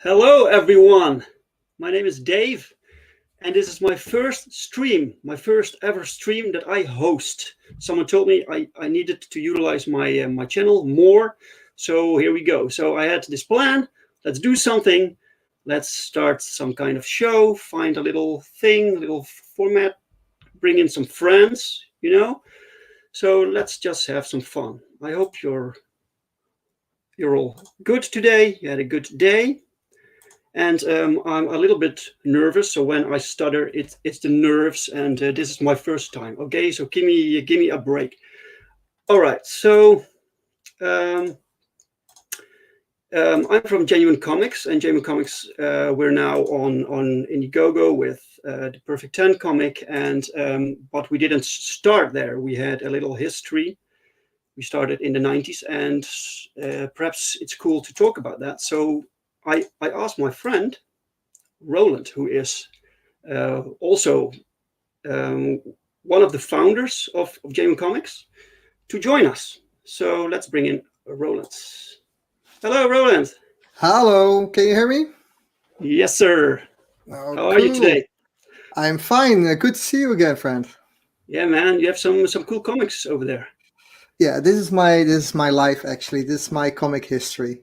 Hello, everyone. My name is Dave, and this is my first stream, my first ever stream that I host. Someone told me I needed to utilize my channel more, so here we go. So I had this plan. Let's do something. Let's start some kind of show. Find a little thing, a little format. Bring in some friends. So let's just have some fun. I hope you're all good today. You had a good day. And I'm a little bit nervous, so when I stutter, it's the nerves, and this is my first time. Okay, so give me a break. All right, so I'm from Genuine Comics, and Genuine Comics, we're now on Indiegogo with the Perfect 10 comic, and but we didn't start there. We had a little history. We started in the 90s, and perhaps it's cool to talk about that. So I asked my friend, Roland, who is also one of the founders of Genuine Comics, to join us. So let's bring in Roland. Hello, Roland. Hello, can you hear me? Yes, sir. Oh, How are you today? I'm fine. Good to see you again, friend. Yeah, man, you have some cool comics over there. Yeah, this is my life actually. This is my comic history.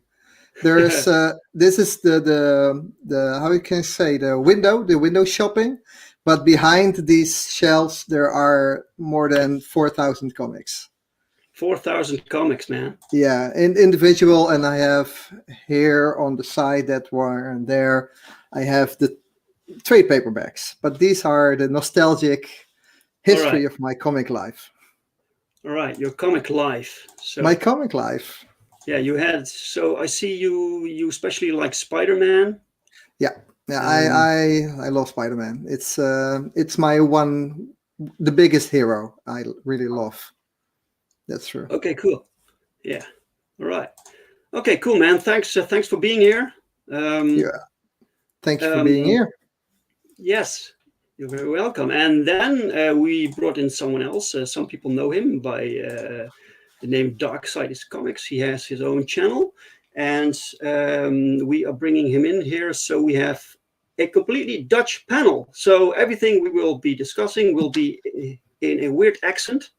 There's this is the how you can say the window shopping, but behind these shelves there are more than 4,000 comics. 4,000 comics, man. Yeah, individual, and I have here on the side that one and there. I have the trade paperbacks, but these are the nostalgic history of my comic life. All right, your comic life. So my comic life. Yeah, you had. So I see you especially like Spider-Man. Yeah, I love Spider-Man. It's my the biggest hero I really love. That's true. Okay, cool. Yeah. All right. Okay, cool, man. Thanks for being here. Yeah. Thanks for being here. Yes, you're very welcome. And then we brought in someone else. Some people know him by the name Dark Side Comics. He has his own channel, and we are bringing him in here. So we have a completely Dutch panel. So everything we will be discussing will be in a weird accent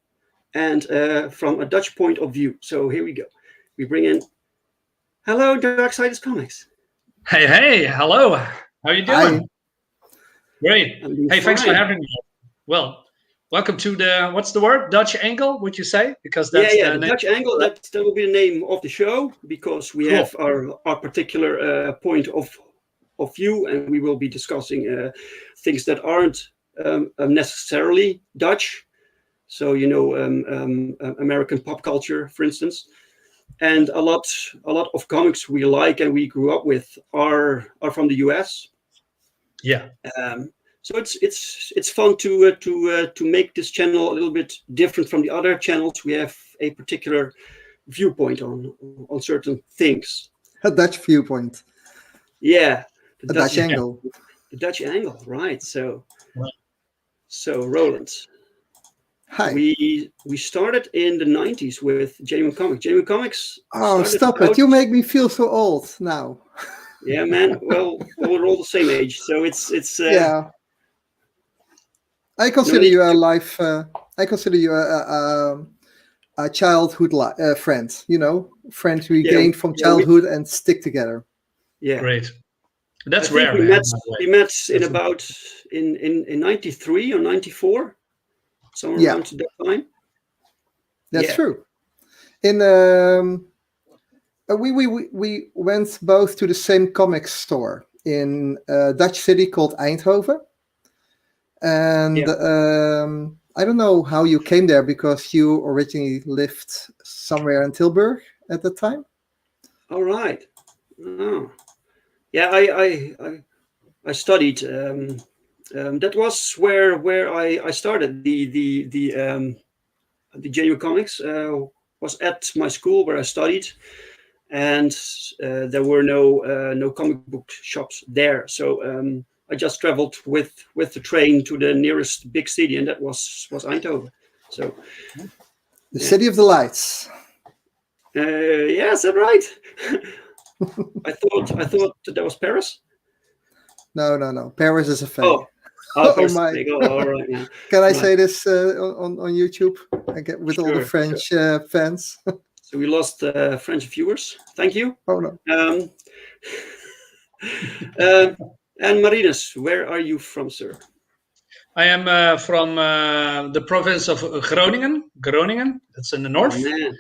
and from a Dutch point of view. So here we go. We bring in, hello, Dark Side Comics. Hey, hello. How are you doing? Hi. Great. Hey, thanks for having me. Well, welcome to the, what's the word? Dutch angle, would you say? Because that's the Dutch angle. That will be the name of the show, because we have our particular point of view, and we will be discussing things that aren't necessarily Dutch. So American pop culture, for instance, and a lot of comics we like and we grew up with are from the US. Yeah. So it's fun to make this channel a little bit different from the other channels. We have a particular viewpoint on certain things. A Dutch viewpoint. Yeah. The Dutch angle. The Dutch angle, right? So Roland. Hi. We started in the 90s with Genuine Comics. Genuine Comics. Oh, stop it! You make me feel so old now. Yeah, man. Well, we're all the same age, so it's. Yeah. I consider you a life. I consider you a childhood friend. Friends we gained from childhood and stick together. Yeah. Great. That's rare. We met in about in 93 or 94. Somewhere around that time. That's true. In we went both to the same comic store in a Dutch city called Eindhoven, and I don't know how you came there, because you originally lived somewhere in Tilburg at the time. All right. Oh. Yeah, I studied. That was where I started. The Genuine Comics was at my school where I studied, and there were no comic book shops there. So I just traveled with the train to the nearest big city, and that was Eindhoven. So the city of the lights. Yeah, is that right? I thought that was Paris. No. Paris is a fake. Oh, Oh my! all right, yeah. Can I Right. say this on YouTube? I get with all the Sure, French fans. So we lost French viewers. Thank you. Oh no! And Marinus, where are you from, sir? I am from the province of Groningen. Groningen, that's in the north. Oh, man.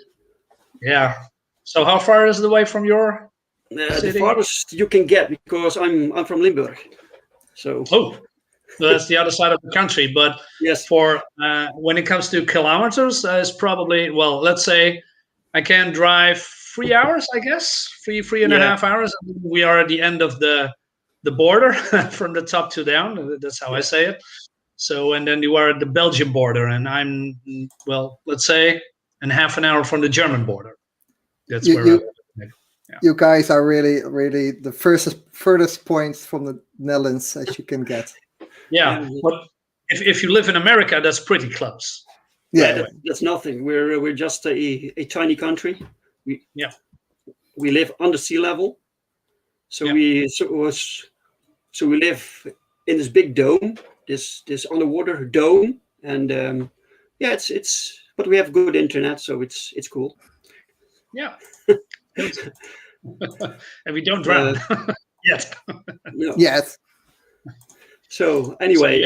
Yeah. So how far is it away from your The city? farthest you can get, because I'm from Limburg. So. Oh, that's the other side of the country. But yes, for when it comes to kilometers, it's probably, well, let's say I can drive 3 hours, I guess, three and a half hours. We are at the end of the border from the top to down. That's how I say it. So, and then you are at the Belgian border, and I'm, well, let's say, in half an hour from the German border. That's where you guys are really the furthest points from the Netherlands as you can get. Yeah, but if you live in America, that's pretty close. Yeah, that's nothing. We're just a tiny country. We live under sea level, so we live in this big dome, this underwater dome, and it's but we have good internet, so it's cool. Yeah. And we don't drown yet. No. Yet. So anyway,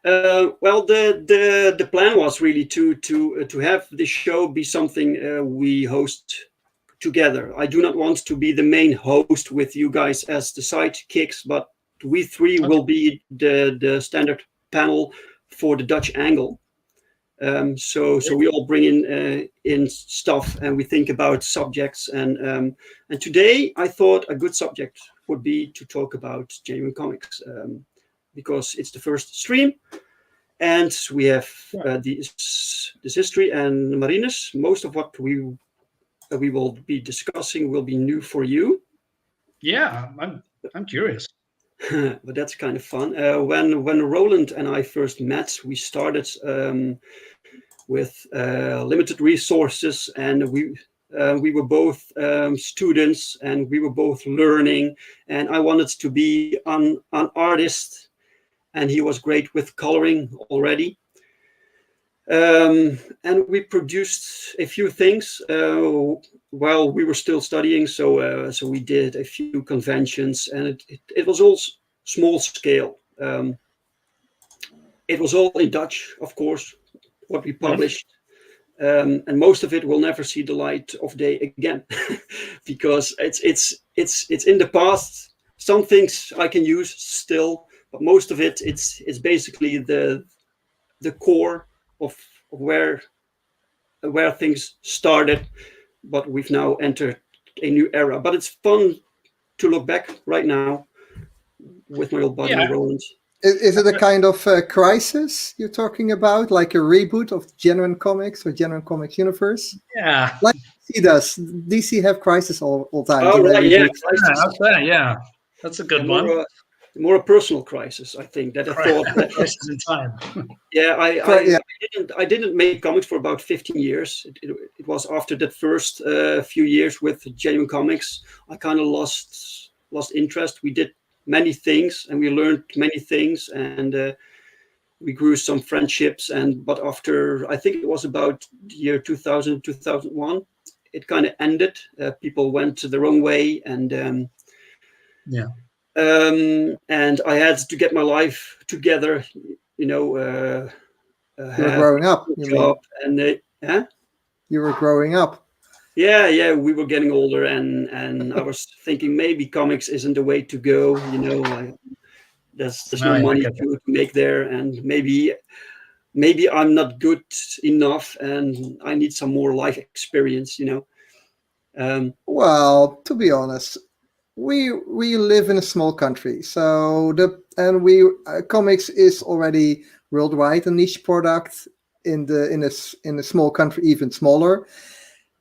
well, the plan was really to have this show be something we host together. I do not want to be the main host with you guys as the sidekicks, but we three will be the standard panel for the Dutch angle. So we all bring in stuff, and we think about subjects, and today I thought a good subject would be to talk about genuine comics, because it's the first stream, and we have this history. And Marinus, most of what we will be discussing will be new for you. Yeah, I'm curious. But that's kind of fun. When Roland and I first met, we started with limited resources, and we were both students, and we were both learning. And I wanted to be an artist, and he was great with coloring already. And we produced a few things while we were still studying. So we did a few conventions, and it was all small scale. It was all in Dutch, of course, what we published. And most of it will never see the light of day again, because it's in the past. Some things I can use still, but most of it it's basically the core of where things started, but we've now entered a new era. But it's fun to look back right now with my old buddy Roland. Is it a kind of crisis you're talking about, like a reboot of Genuine Comics or Genuine Comics Universe? Yeah, like DC does. DC have crisis all time. Oh, right, yeah, that's a good one. More a personal crisis, I think. That I thought that crisis in time. Yeah, I didn't make comics for about 15 years. It was after that first few years with Genuine Comics, I kind of lost interest. We did many things, and we learned many things, and we grew some friendships. But after, I think it was about the year 2000, 2001, it kind of ended. People went their own way, and and I had to get my life together, you were growing up, you were growing up. Yeah, we were getting older, and I was thinking maybe comics isn't the way to go. There's no money to make there, and maybe I'm not good enough, and I need some more life experience. Well, to be honest, we live in a small country, so comics is already worldwide a niche product. In a small country, even smaller.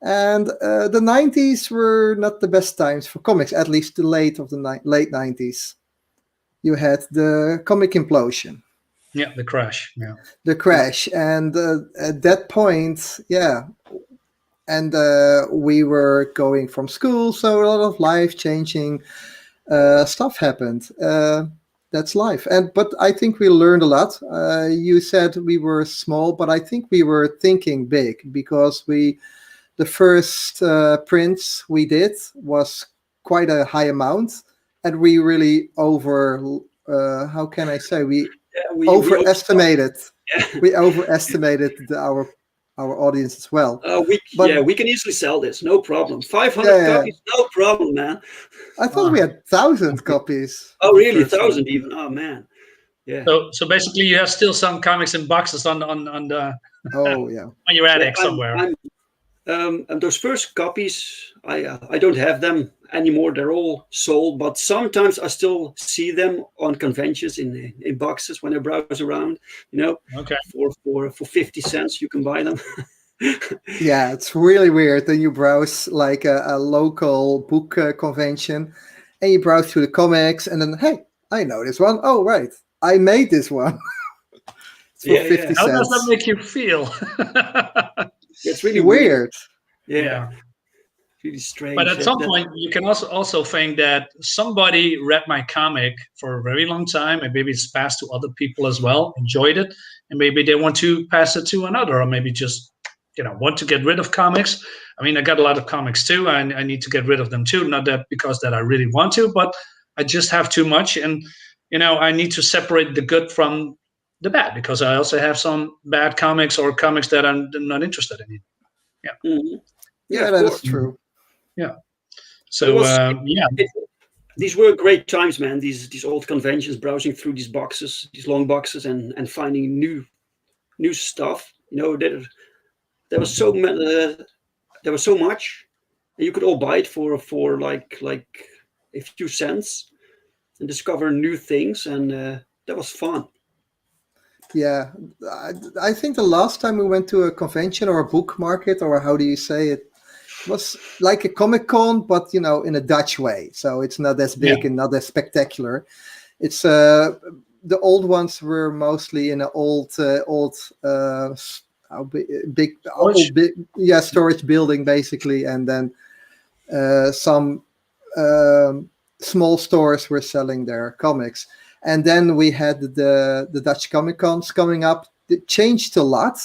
And the 90s were not the best times for comics, at least the late 90s. You had the comic implosion. Yeah, the crash. Yeah. The crash. And at that point, and we were going from school, so a lot of life-changing stuff happened. That's life, but I think we learned a lot. You said we were small, but I think we were thinking big, because the first prints we did was quite a high amount, and we really how can I say, we overestimated. We overestimated our audience as well. We can easily sell this, no problem. 500 copies, no problem, man. I thought we had 1,000 copies. Oh, really? 1,000 even? Oh, man. Yeah. So basically, you have still some comics in boxes on the on your attic somewhere. And those first copies, I don't have them anymore. They're all sold, but sometimes I still see them on conventions in boxes when I browse around. Okay. For 50 cents you can buy them. Yeah, it's really weird. Then you browse like a local book convention, and you browse through the comics, and then, hey, I know this one. Oh, right, I made this one. It's for 50 cents. How does that make you feel? It's really weird. Yeah. Really strange. But at some point, you can also think that somebody read my comic for a very long time, and maybe it's passed to other people as well, enjoyed it, and maybe they want to pass it to another, or maybe just want to get rid of comics. I mean, I got a lot of comics too, and I need to get rid of them too. Not that because that I really want to, but I just have too much, and I need to separate the good from the bad, because I also have some bad comics or comics that I'm not interested in. Yeah. Mm-hmm. Yeah, that is true. Yeah. So these were great times, man. These old conventions, browsing through these boxes, these long boxes, and finding new stuff. There was so much, and you could all buy it for like a few cents, and discover new things, and that was fun. Yeah, I think the last time we went to a convention or a book market, or how do you say it, was like a Comic-Con, but in a Dutch way. So it's not as big and not as spectacular. It's the old ones were mostly in an old storage building basically, and then some small stores were selling their comics. And then we had the Dutch Comic-Cons coming up. It changed a lot.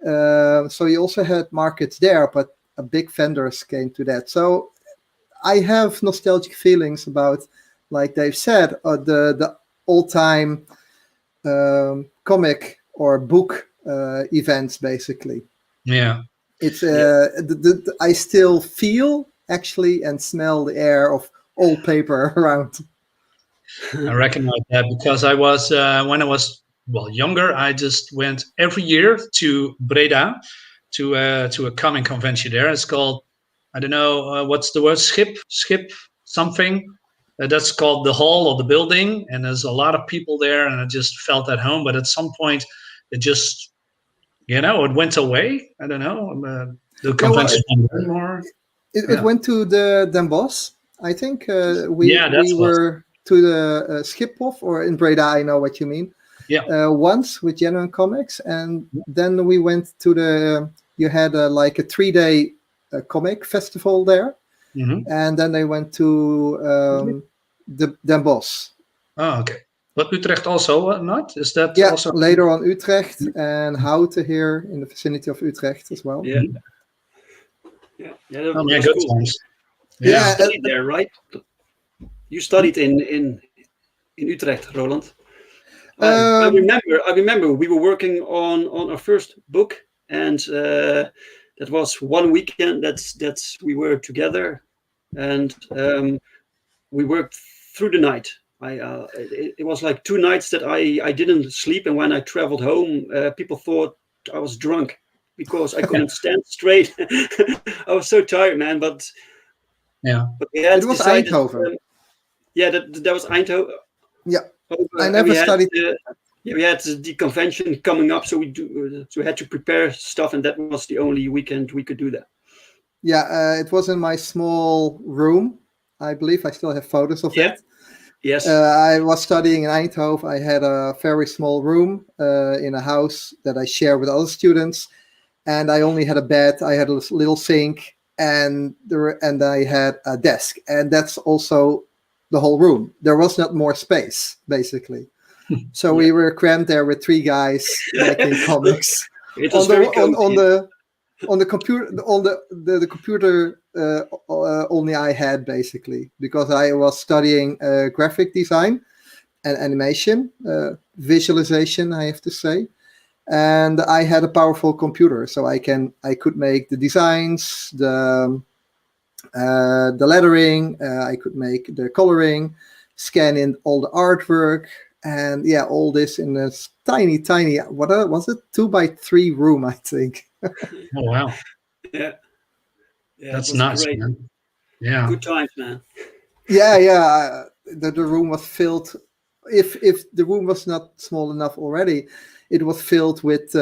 So you also had markets there, but big vendors came to that. So I have nostalgic feelings about, like Dave said, the old-time comic or book events, basically. Yeah. It's I still feel, actually, and smell the air of old paper around. I recognize that, because I was when I was younger, I just went every year to Breda to a comic convention there. It's called, I don't know what's the word, Schip something. That's called the hall of the building, and there's a lot of people there, and I just felt at home. But at some point, it just it went away. I don't know. The convention anymore. It went to the Den Bosch. I think we were to the Schiphof, or in Breda, I know what you mean. Yeah. Once with Genuine Comics, and then we went to you had like a 3-day comic festival there, and then they went to the Den Bosch. Oh, okay. But Utrecht also not? Is that also? Later on Utrecht, and Houten here in the vicinity of Utrecht as well. Yeah. Oh, yeah, good cool. times. Yeah, you studied there, right? You studied in Utrecht, Roland. I remember we were working on our first book, and that was one weekend that's we were together, and we worked through the night. It was like 2 nights that I didn't sleep, and when I traveled home, people thought I was drunk because I couldn't stand straight. I was so tired, man. But we had it was decided, Eindhoven. That was Eindhoven. Yeah, I never studied. We had the convention coming up, so we had to prepare stuff, and that was the only weekend we could do that. Yeah, it was in my small room. I believe I still have photos of it. Yes. I was studying in Eindhoven. I had a very small room in a house that I share with other students. and I only had a bed. I had a little sink, and I had a desk, and that's also the whole room. There was not more space, basically. So we were crammed there with 3 guys making comics. It was very cozy. On the computer, the computer only I had, basically, because I was studying graphic design and animation, visualization, I have to say. And I had a powerful computer, so I could make the designs, the lettering, I could make the coloring, scan in all the artwork, and all this in this tiny, what was it, 2x3 room, I think. Oh wow! Yeah, that's nuts, great. Man. Yeah, good times, man. Yeah. The room was filled. If the room was not small enough already, it was filled with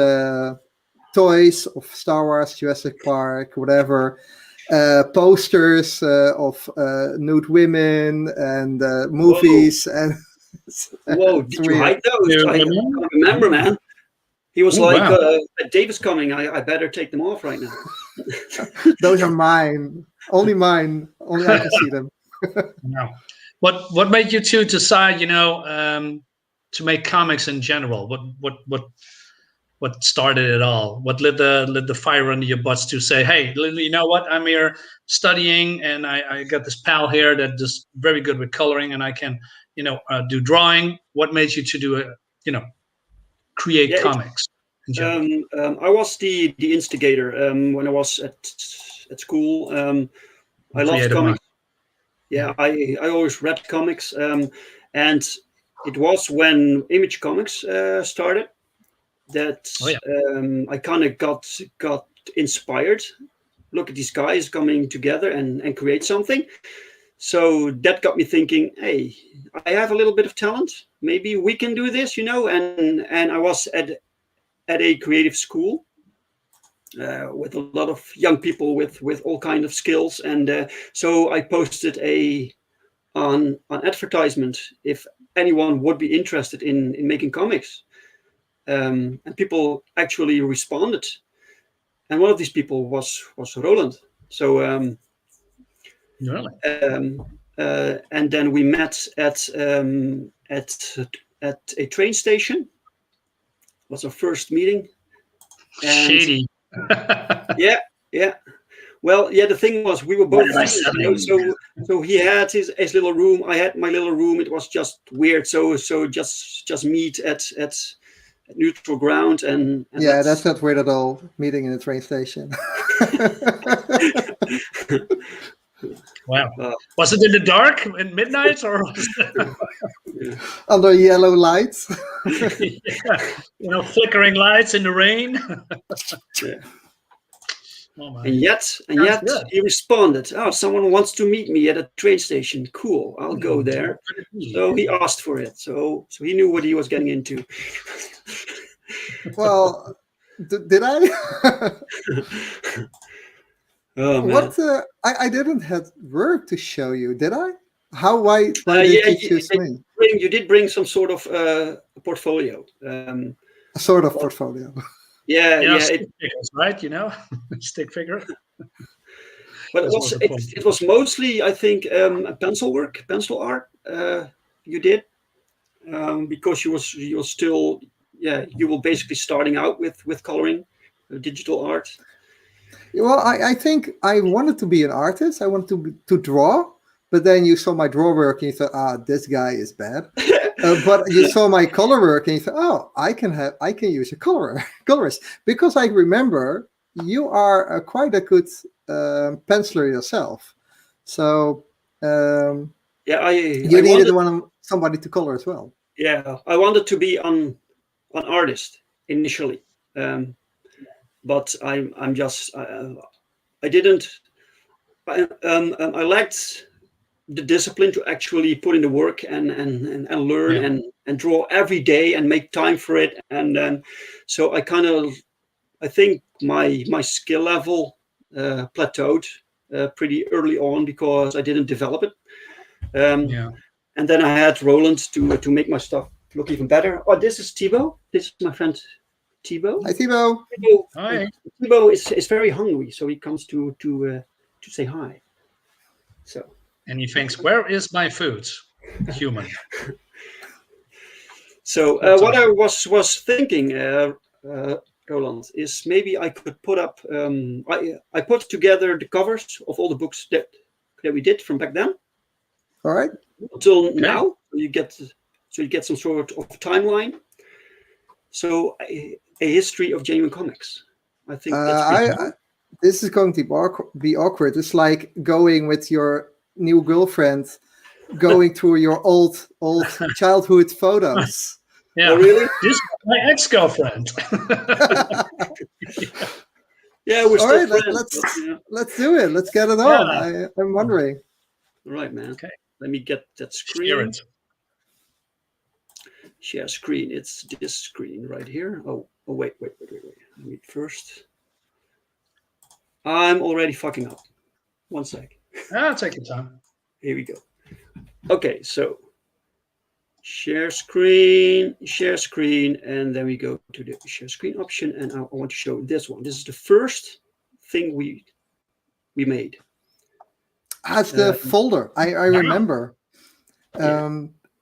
toys of Star Wars, Jurassic Park, whatever, posters of nude women and movies. Whoa. And whoa, did you hide those? I can't remember, man. He was wow. Dave is coming. I better take them off right now. Those are mine. Only mine. Only I can see them. Wow. What made you two decide, to make comics in general? What started it all? What lit the fire under your butts to say, hey, you know what? I'm here studying, and I got this pal here that is very good with coloring, and I can, do drawing. What made you to do create comics? I was the instigator when I was at school. I loved comics. Yeah, I always read comics, and it was when Image Comics started that I kind of got inspired. Look at these guys coming together and create something. So that got me thinking, hey, I have a little bit of talent. Maybe we can do this, And I was at a creative school with a lot of young people with all kind of skills, and so I posted an advertisement if anyone would be interested in making comics, and people actually responded, and one of these people was Roland. So really? And then we met at a train station. It was our first meeting. And shady. Yeah. Well, the thing was, we were both so he had his little room, I had my little room. It was just weird. So just meet at neutral ground, and that's not weird at all. Meeting in a train station. Wow. Was it in the dark in midnight, or under yellow lights? Flickering lights in the rain. Yeah. Oh, and yet he responded, oh, someone wants to meet me at a train station. Cool, I'll go there. So he asked for it. So he knew what he was getting into. Well, did I? Oh, man. What? I didn't have work to show you, did I? Why did you choose me? You did bring some sort of portfolio. A sort of portfolio. Yeah. Stick figures, right? Stick figure. But it was mostly, I think, pencil art. You did because you were still, you were basically starting out with coloring, digital art. Well, I think I wanted to be an artist. I wanted to draw, but then you saw my draw work and you thought, this guy is bad. But you saw my color work and you thought, oh, I can use a colorist, because I remember you are quite a good penciler yourself. So you needed somebody to color as well. Yeah, I wanted to be an artist initially. But I'm just I didn't. I lacked the discipline to actually put in the work and learn and draw every day and make time for it. And then so I think my skill level plateaued pretty early on because I didn't develop it. And then I had Roland to make my stuff look even better. Oh, this is Thibaut. This is my friend Thibaut. Hi, Thibaut. Hi. Thibaut is very hungry, so he comes to say hi. So. And he thinks, where is my food? Human. So what I was thinking, Roland, is maybe I could put up. I put together the covers of all the books that we did from back then. All right. Until now, you get some sort of timeline. So a history of genuine comics. I think that's this is going to be awkward. It's like going with your new girlfriend, going through your old childhood photos. Yeah, oh, really? This is my ex-girlfriend. Yeah, we're All still right, friends. let's do it. Let's get it on. I'm wondering. All right, man. Okay. Let me get that screen. Share screen. It's this screen right here. Oh, wait. Let me first. I'm already fucking up. 1 sec. Take your time. Here we go. Okay, so share screen, and then we go to the share screen option, and I want to show this one. This is the first thing we made. As the folder, I remember.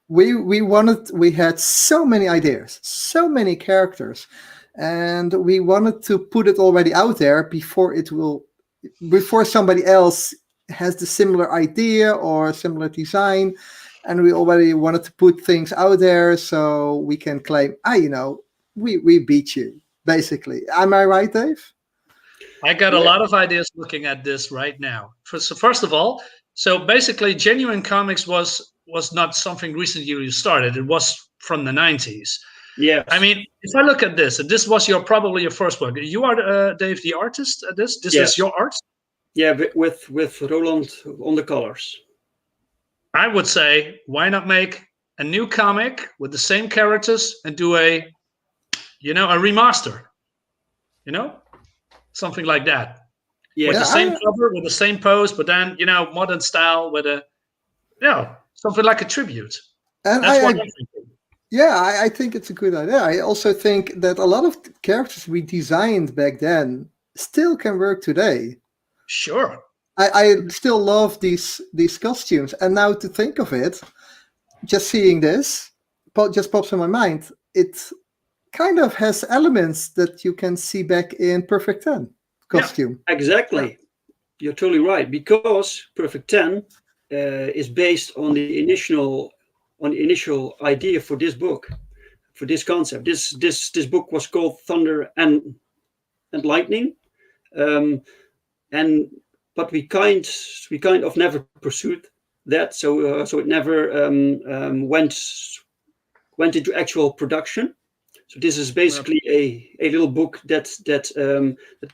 We had so many ideas, so many characters, and we wanted to put it already out there before somebody else has the similar idea or similar design, and we already wanted to put things out there so we can claim, we beat you, basically. Am I right, Dave? I got a lot of ideas looking at this right now. First of all, so basically Genuine Comics was not something recently started. It was from the 90s. Yeah. I mean, if I look at this, and this was probably your first book. You are, Dave, the artist at this? This is your art? Yeah, with Roland on the colors. I would say, why not make a new comic with the same characters and do a remaster? Something like that. Yeah. With the same cover, with the same pose, but then, modern style with something like a tribute. And That's what I'm thinking. Yeah, I think it's a good idea. I also think that a lot of characters we designed back then still can work today. Sure. I still love these costumes. And now to think of it, just seeing this, just pops in my mind. It kind of has elements that you can see back in Perfect 10 costume. Yeah, exactly. Yeah. You're totally right. Because Perfect 10 is based on the initial idea for this book, for this concept. This book was called Thunder and Lightning, but we kind of never pursued that. So it never went into actual production. So this is basically a little book that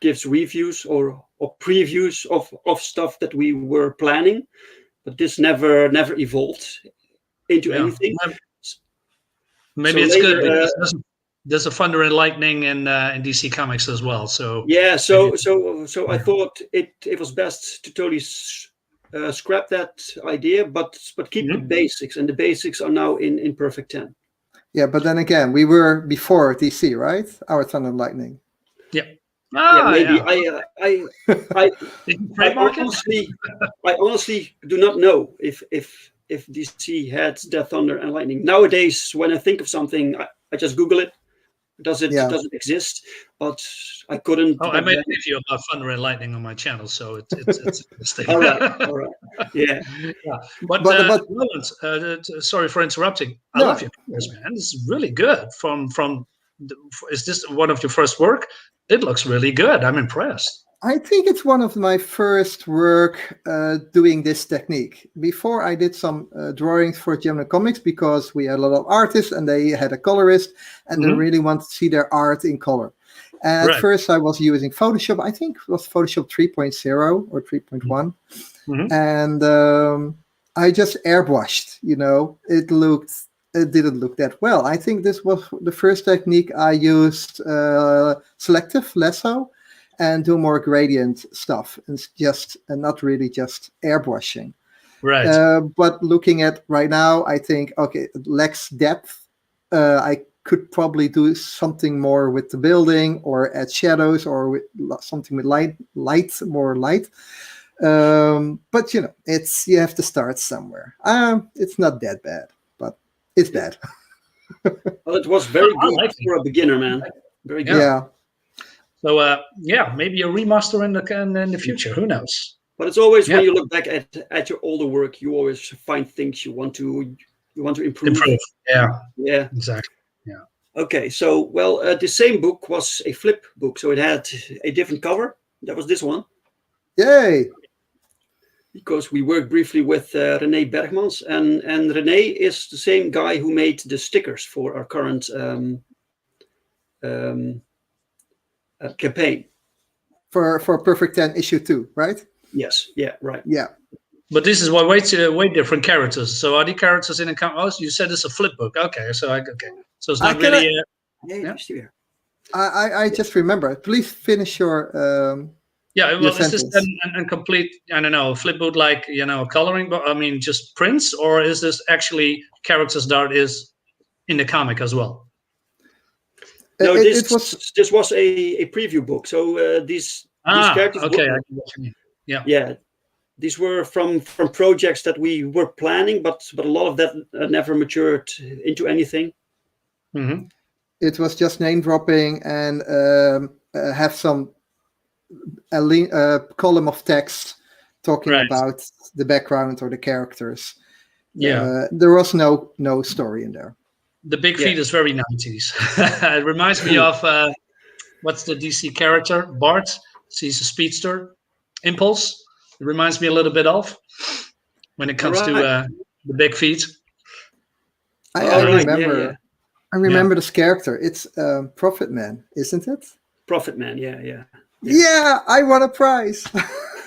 gives reviews or previews of stuff that we were planning, but this never evolved into anything. Maybe it's later, good because there's a Thunder and Lightning in DC Comics as well. So yeah, so I thought it was best to totally scrap that idea, but keep the basics, and the basics are now in Perfect 10. Yeah, but then again, we were before DC, right? Our Thunder and Lightning. Yeah. Maybe. Yeah. I honestly do not know if DC had their Thunder and Lightning. Nowadays, when I think of something, I just Google it. Does it exist? But I couldn't. I made a video about Thunder and Lightning on my channel, so it's interesting. all right. Yeah. But Roland, sorry for interrupting. I love your pictures, man. This is really good. Is this one of your first work? It looks really good. I'm impressed. I think it's one of my first work doing this technique. Before I did some drawings for Genuine Comics because we had a lot of artists and they had a colorist and they really wanted to see their art in color. And at first I was using Photoshop. I think it was Photoshop 3.0 or 3.1. And I just airbrushed, it didn't look that well. I think this was the first technique I used, selective lasso, and do more gradient stuff, and not really just airbrushing. Right. But looking at right now, I think, okay, it lacks depth. I could probably do something more with the building, or add shadows, or with something with more light. But you know, you have to start somewhere. It's not that bad, but it's bad. Well, it was very I good like for a beginner, man. Very good. Yeah. So maybe a remaster in the future. Who knows? But it's always when you look back at your older work, you always find things you want to improve. Yeah. Yeah. Exactly. Yeah. Okay. So the same book was a flip book, so it had a different cover. That was this one. Yay! Because we worked briefly with René Bergmans, and René is the same guy who made the stickers for our current campaign. For Perfect 10 issue 2, right? Yes. Yeah. Right. Yeah. But this is way different characters. So are the characters in a oh, you said it's a flip book. Okay, so so it's not really. I just remember. Please finish your. Well, your is this sentence. a complete? I don't know, flip book like coloring, but I mean just prints, or is this actually characters that is in the comic as well? No, this was a preview book. So these characters. Okay, I can what you mean. Yeah. Yeah. These were from projects that we were planning, but a lot of that never matured into anything. Mm-hmm. It was just name dropping and have some column of text talking about the background or the characters. Yeah, there was no story in there. The big feet is very 90s. It reminds me of what's the DC character Bart? He's a speedster. Impulse. It reminds me a little bit of when it comes to the big feet. I remember. I remember this character. It's Prophet Man, isn't it? Prophet Man, yeah. Yeah, I won a prize.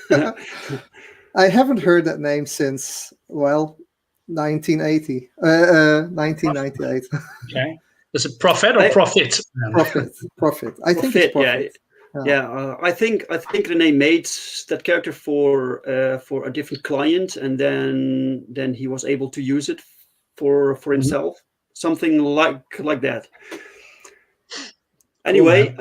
I haven't heard that name since 1980, 1998. Okay, is it Prophet or Profit? Prophet. I think it's Prophet. Yeah. I think René made that character for a different client, and then he was able to use it for himself, something like that. Anyway,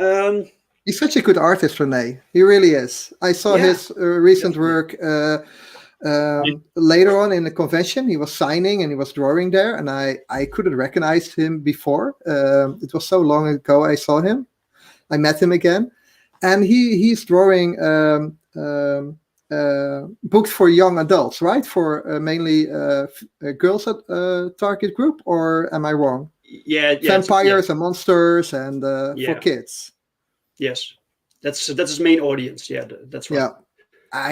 he's such a good artist, René. He really is. I saw his recent work later on in the convention. He was signing and he was drawing there, and I couldn't recognize him before. It was so long ago I saw him. I met him again. And he's drawing books for young adults, right? For mainly girls at target group, or am I wrong? Yeah. Vampires and monsters and for kids. Yes, that's his main audience. Yeah, that's right. Yeah,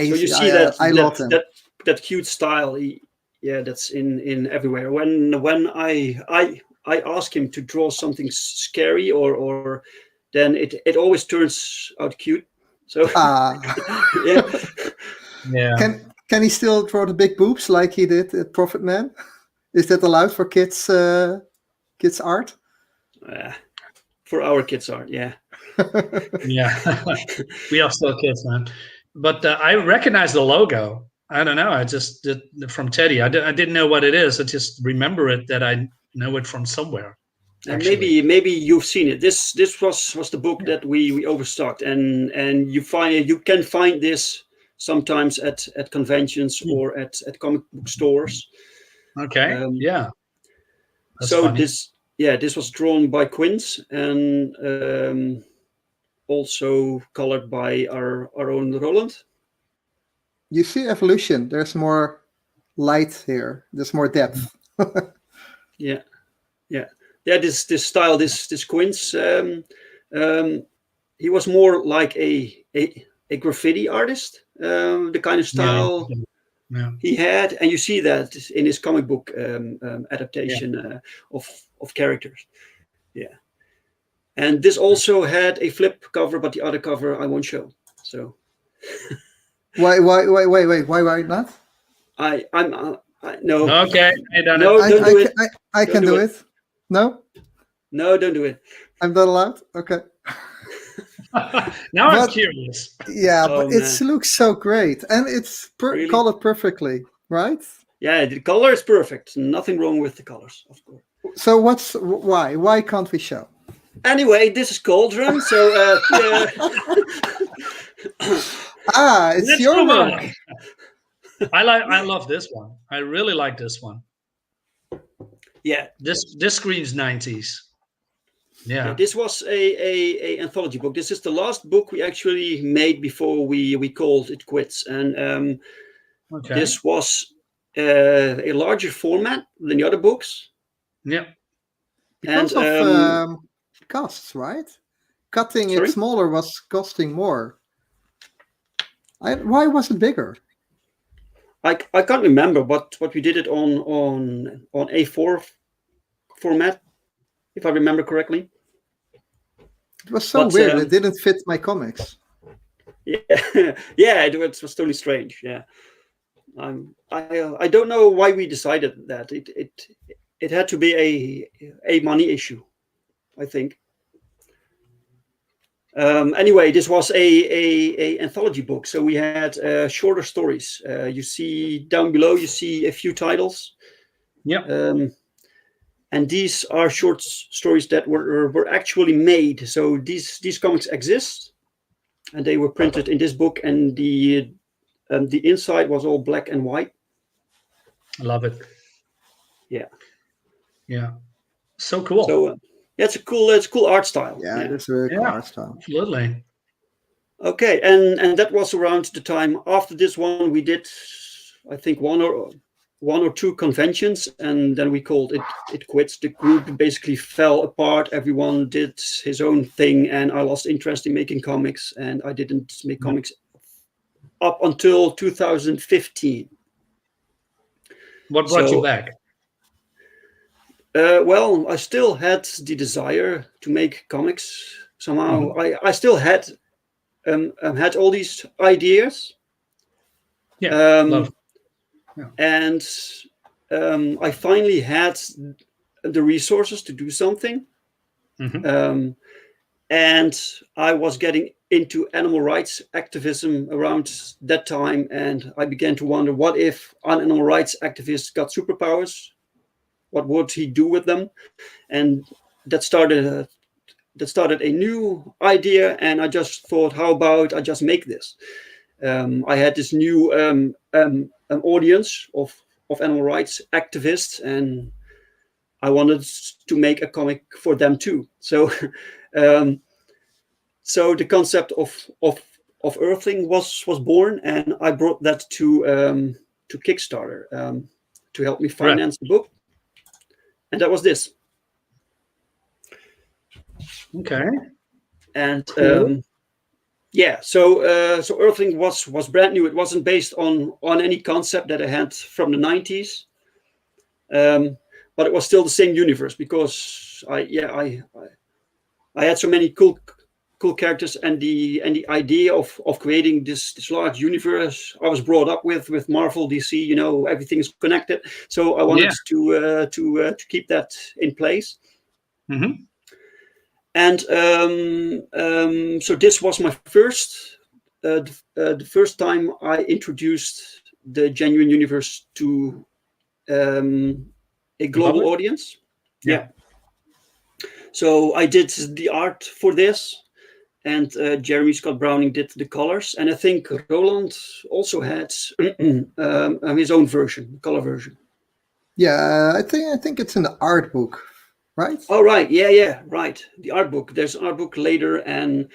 so you see that cute style. That's in everywhere. When I ask him to draw something scary or then it always turns out cute. So yeah. Can he still draw the big boobs like he did at Prophet Man? Is that allowed for kids art? For our kids art, yeah. Yeah, we are still kids, man. But I recognize the logo. I don't know. I just did from Teddy. I didn't know what it is. I just remember it that I know it from somewhere. And maybe you've seen it. This was the book that we overstocked, and you can find this sometimes at conventions or at comic book stores. Okay. Yeah. That's so funny. This was drawn by Quince and also colored by our own Roland. You see evolution. There's more light here. There's more depth. Yeah. This style, this Quince, he was more like a graffiti artist. The kind of style he had, and you see that in his comic book adaptation of characters. Yeah, and this also had a flip cover, but the other cover I won't show. So why not? No. Okay, don't do it. I can do it. No, don't do it. I'm not allowed. Okay. Now I'm curious. Yeah, but it looks so great, and it's colored perfectly, right? Yeah, the color is perfect. Nothing wrong with the colors, of course. So why? Why can't we show? Anyway, this is Cauldron. So It's Let's your move work. on. I love this one. I really like this one. yeah, This screams 90s. Yeah. this was a anthology book. This is the last book we actually made before we called it quits, and Okay. this was a larger format than the other books. Yeah. Because and of costs, right? Cutting Sorry? it smaller was costing more. Why was it bigger? I can't remember, but we did it on A4 format, if I remember correctly. It was so But, weird. It didn't fit my comics. Yeah, yeah, it was totally strange. Yeah, I don't know why we decided that. It had to be a money issue, I think. Anyway, this was a anthology book, so we had shorter stories. You see down below, you see a few titles. Yeah. And these are short stories that were actually made. So these comics exist, and they were printed in this book, and the inside was all black and white. I love it. Yeah. Yeah. So cool. So yeah, it's a cool art style. Yeah, it's a very cool art style. Absolutely. Okay, and that was around the time after this one. We did, I think, one or two conventions, and then we called it quits. The group basically fell apart. Everyone did his own thing, and I lost interest in making comics, and I didn't make comics up until 2015. What brought you back? Well, I still had the desire to make comics somehow. I still had all these ideas. Yeah. Love. Yeah. And I finally had the resources to do something. And I was getting into animal rights activism around that time, and I began to wonder, what if an animal rights activist got superpowers? What would he do with them? And that started a new idea, and I just thought, how about I just make this? I had this new audience of animal rights activists, and I wanted to make a comic for them too. So, so the concept of Earthling was born, and I brought that to Kickstarter to help me finance the book, and that was this. Okay. And yeah, so Earthling was brand new. It wasn't based on any concept that I had from the 90s, but it was still the same universe, because I had so many cool characters, and the idea of creating this large universe. I was brought up with Marvel, DC. You know, everything's connected. So I wanted to keep that in place. And so this was my first, the first time I introduced the genuine universe to a global audience. Yeah. So I did the art for this, and Jeremy Scott Browning did the colors, and I think Roland also had his own version, color version. Yeah, I think it's an art book, right? Oh, right. Yeah, right. The art book. There's an art book later, and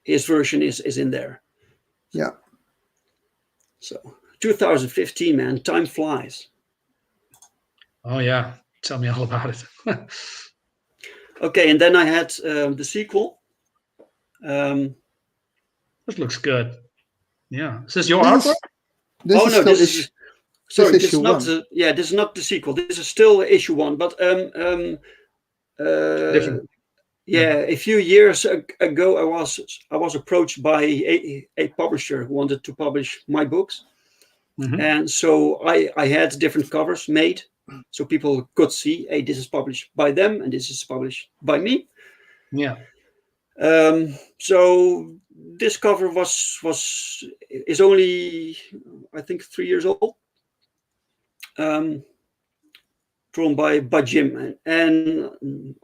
his version is in there. Yeah. So 2015, man, time flies. Oh yeah, tell me all about it. Okay, and then I had the sequel. This looks good. Yeah, is this your artwork? This is not this is not the sequel. This is still issue 1, but different. Yeah, a few years ago, I was approached by a publisher who wanted to publish my books, and so I had different covers made, so people could see, hey, this is published by them, and this is published by me. Yeah. So this cover is only, I think, 3 years old. drawn by Jim, and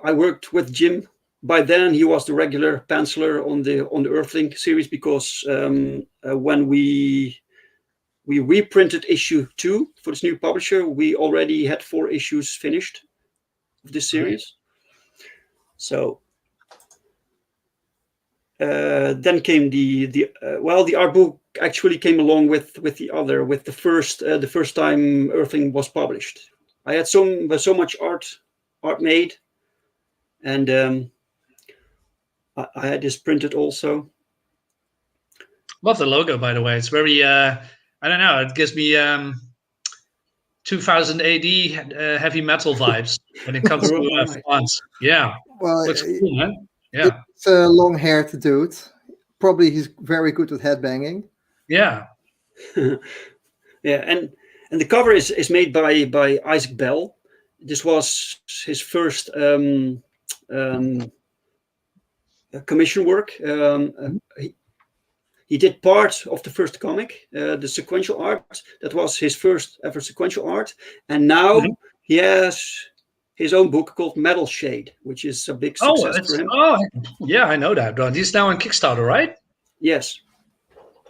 I worked with Jim. By then, he was the regular penciler on the Earthling series, because when we reprinted issue 2 for this new publisher, we already had 4 issues finished of this series. So then came the art book actually came along with the first time Earthling was published. I had so much art made, and I had this printed also. Love the logo, by the way. It's very I don't know, it gives me 2000 AD heavy metal vibes when it comes to fonts. Yeah. Well, looks cool, man. Yeah. It's a long-haired dude. Probably he's very good with headbanging. Yeah. Yeah, and the cover is made by Isaac Bell. This was his first commission work. He did part of the first comic, the sequential art. That was his first ever sequential art. And now he has his own book called Metal Shade, which is a big success for him. Oh, yeah, I know that. He's now on Kickstarter, right? Yes.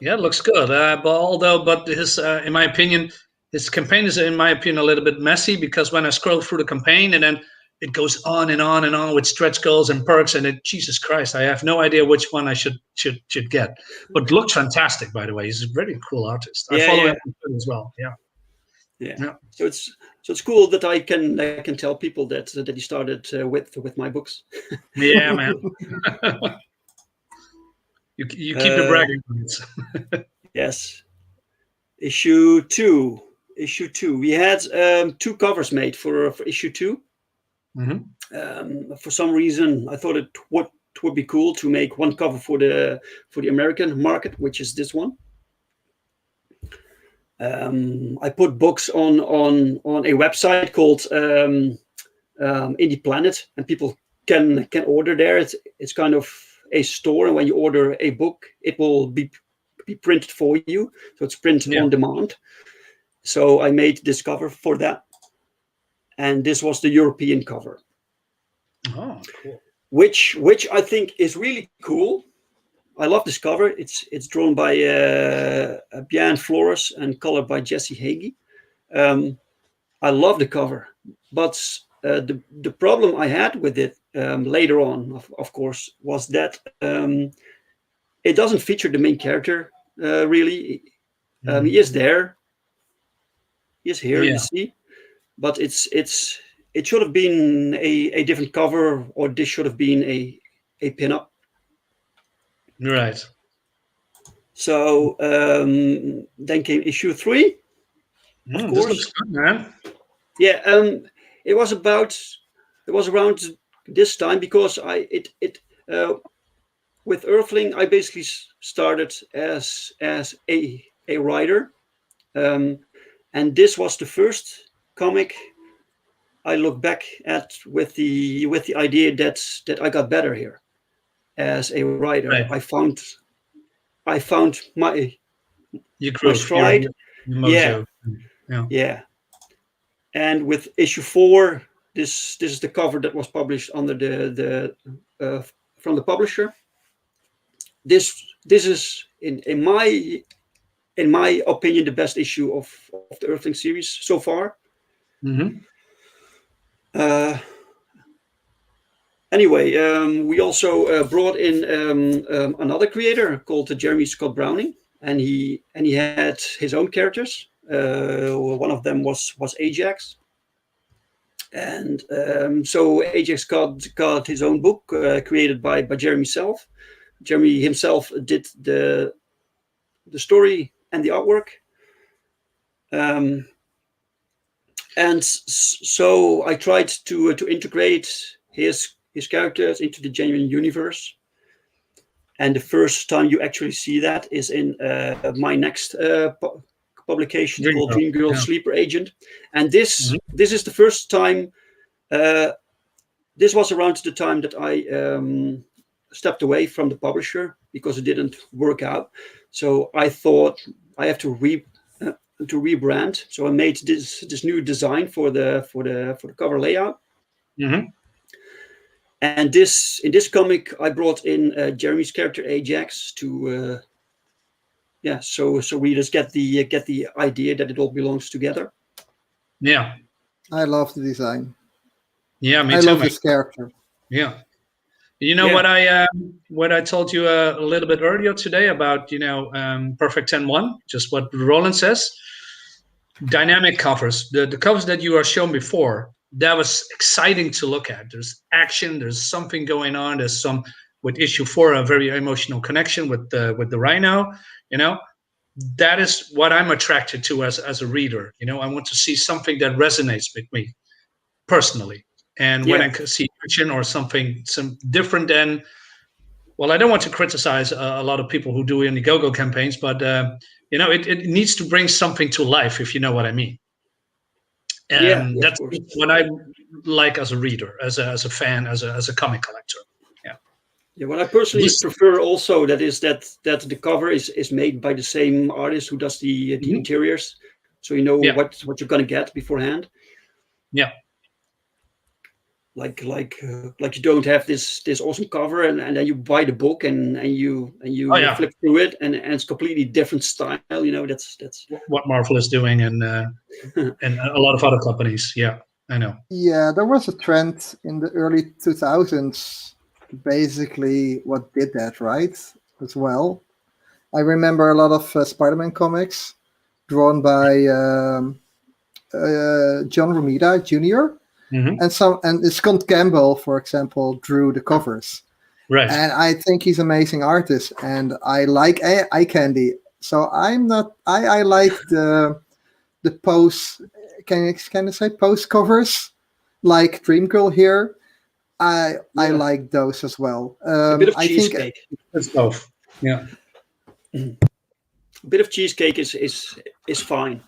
Yeah, it looks good. But his, in my opinion, his campaign is, in my opinion, a little bit messy, because when I scroll through the campaign and then it goes on and on and on with stretch goals and perks, and Jesus Christ, I have no idea which one I should get. But looks fantastic, by the way. He's a very cool artist. I follow him as well. Yeah. So it's cool that I can tell people that he started with my books. Yeah, man. you keep the bragging rights. Yes. Issue 2. We had 2 covers made for issue 2. For some reason, I thought it would be cool to make one cover for the American market, which is this one. I put books on a website called Indie Planet, and people can order there. It's kind of a store, and when you order a book, it will be printed for you. So it's printed on demand. So I made this cover for that, and this was the European cover. Oh, cool. Which I think is really cool. I love this cover. It's drawn by Bian Flores and colored by Jesse Hagee. I love the cover, but the problem I had with it later on, of course, was that it doesn't feature the main character really. He is there. He is here. You see, but it should have been a different cover, or this should have been a pin-up. Right. So then came issue 3. Of course. This looks good, man. Yeah. It was around this time, because with Earthling I basically started as a writer, and this was the first comic I look back at with the idea that I got better here as a writer. Right. I found my stride. Yeah. And with issue 4, this is the cover that was published under the from the publisher. This is in my opinion the best issue of the Earthling series so far. Anyway, we also brought in another creator called Jeremy Scott Browning, and he had his own characters. One of them was Ajax, and so Ajax got his own book created by Jeremy himself. Jeremy himself did the story and the artwork. And so I tried to integrate his characters into the genuine universe. And the first time you actually see that is in my next publication called Dream Girl Sleeper Agent. And this is the first time. This was around the time that I stepped away from the publisher because it didn't work out. So I thought I have to to rebrand. So I made this new design for the cover layout. Mm-hmm. And in this comic, I brought in Jeremy's character Ajax to, so readers get the idea that it all belongs together. Yeah. I love the design. Yeah, me I too. love this character. Yeah. You know what I told you a little bit earlier today about Perfect 10-1, just what Roland says. Dynamic covers, the covers that you are shown before, that was exciting to look at. There's action, there's something going on. There's some with issue 4 a very emotional connection with the Rhino. That is what I'm attracted to as a reader. I want to see something that resonates with me personally. And when I see action or something some different than, well, I don't want to criticize a lot of people who do Indiegogo campaigns, but it needs to bring something to life, if you know what I mean. And that's what I like as a reader, as a fan, as a comic collector. Yeah, what I personally prefer also that the cover is made by the same artist who does the interiors, so you know what you're gonna get beforehand. Yeah. Like you don't have this awesome cover and then you buy the book and you flip through it and it's completely different style. That's what Marvel is doing and a lot of other companies. Yeah, I know. Yeah, there was a trend in the early 2000s, basically what did that, right? As well. I remember a lot of Spider-Man comics drawn by John Romita Jr. Mm-hmm. And Scott Campbell, for example, drew the covers. Right. And I think he's an amazing artist, and I like eye candy. So I like the post. Can I say post covers, like Dream Girl here? I like those as well. A bit of cheesecake. It's both. Yeah. A bit of cheesecake is fine.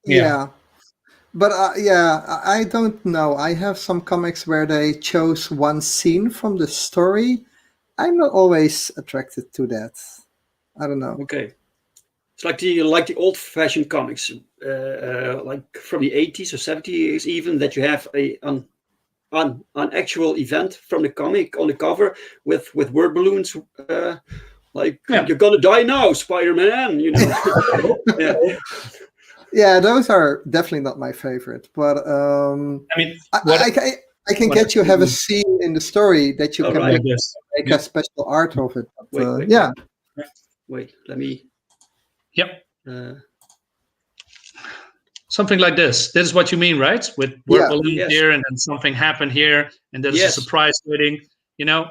Yeah. But I don't know. I have some comics where they chose one scene from the story. I'm not always attracted to that. I don't know. Okay, it's like the old-fashioned comics, like from the 80s or 70s, even, that you have an actual event from the comic on the cover with word balloons, you're gonna die now, Spider-Man. Yeah, those are definitely not my favorite, but I mean, I can get you have a scene in the story that you can make a special art of it. But, wait, let me. Yep. Something like this. This is what you mean, right? With word balloons here, and then something happened here, and there's a surprise waiting.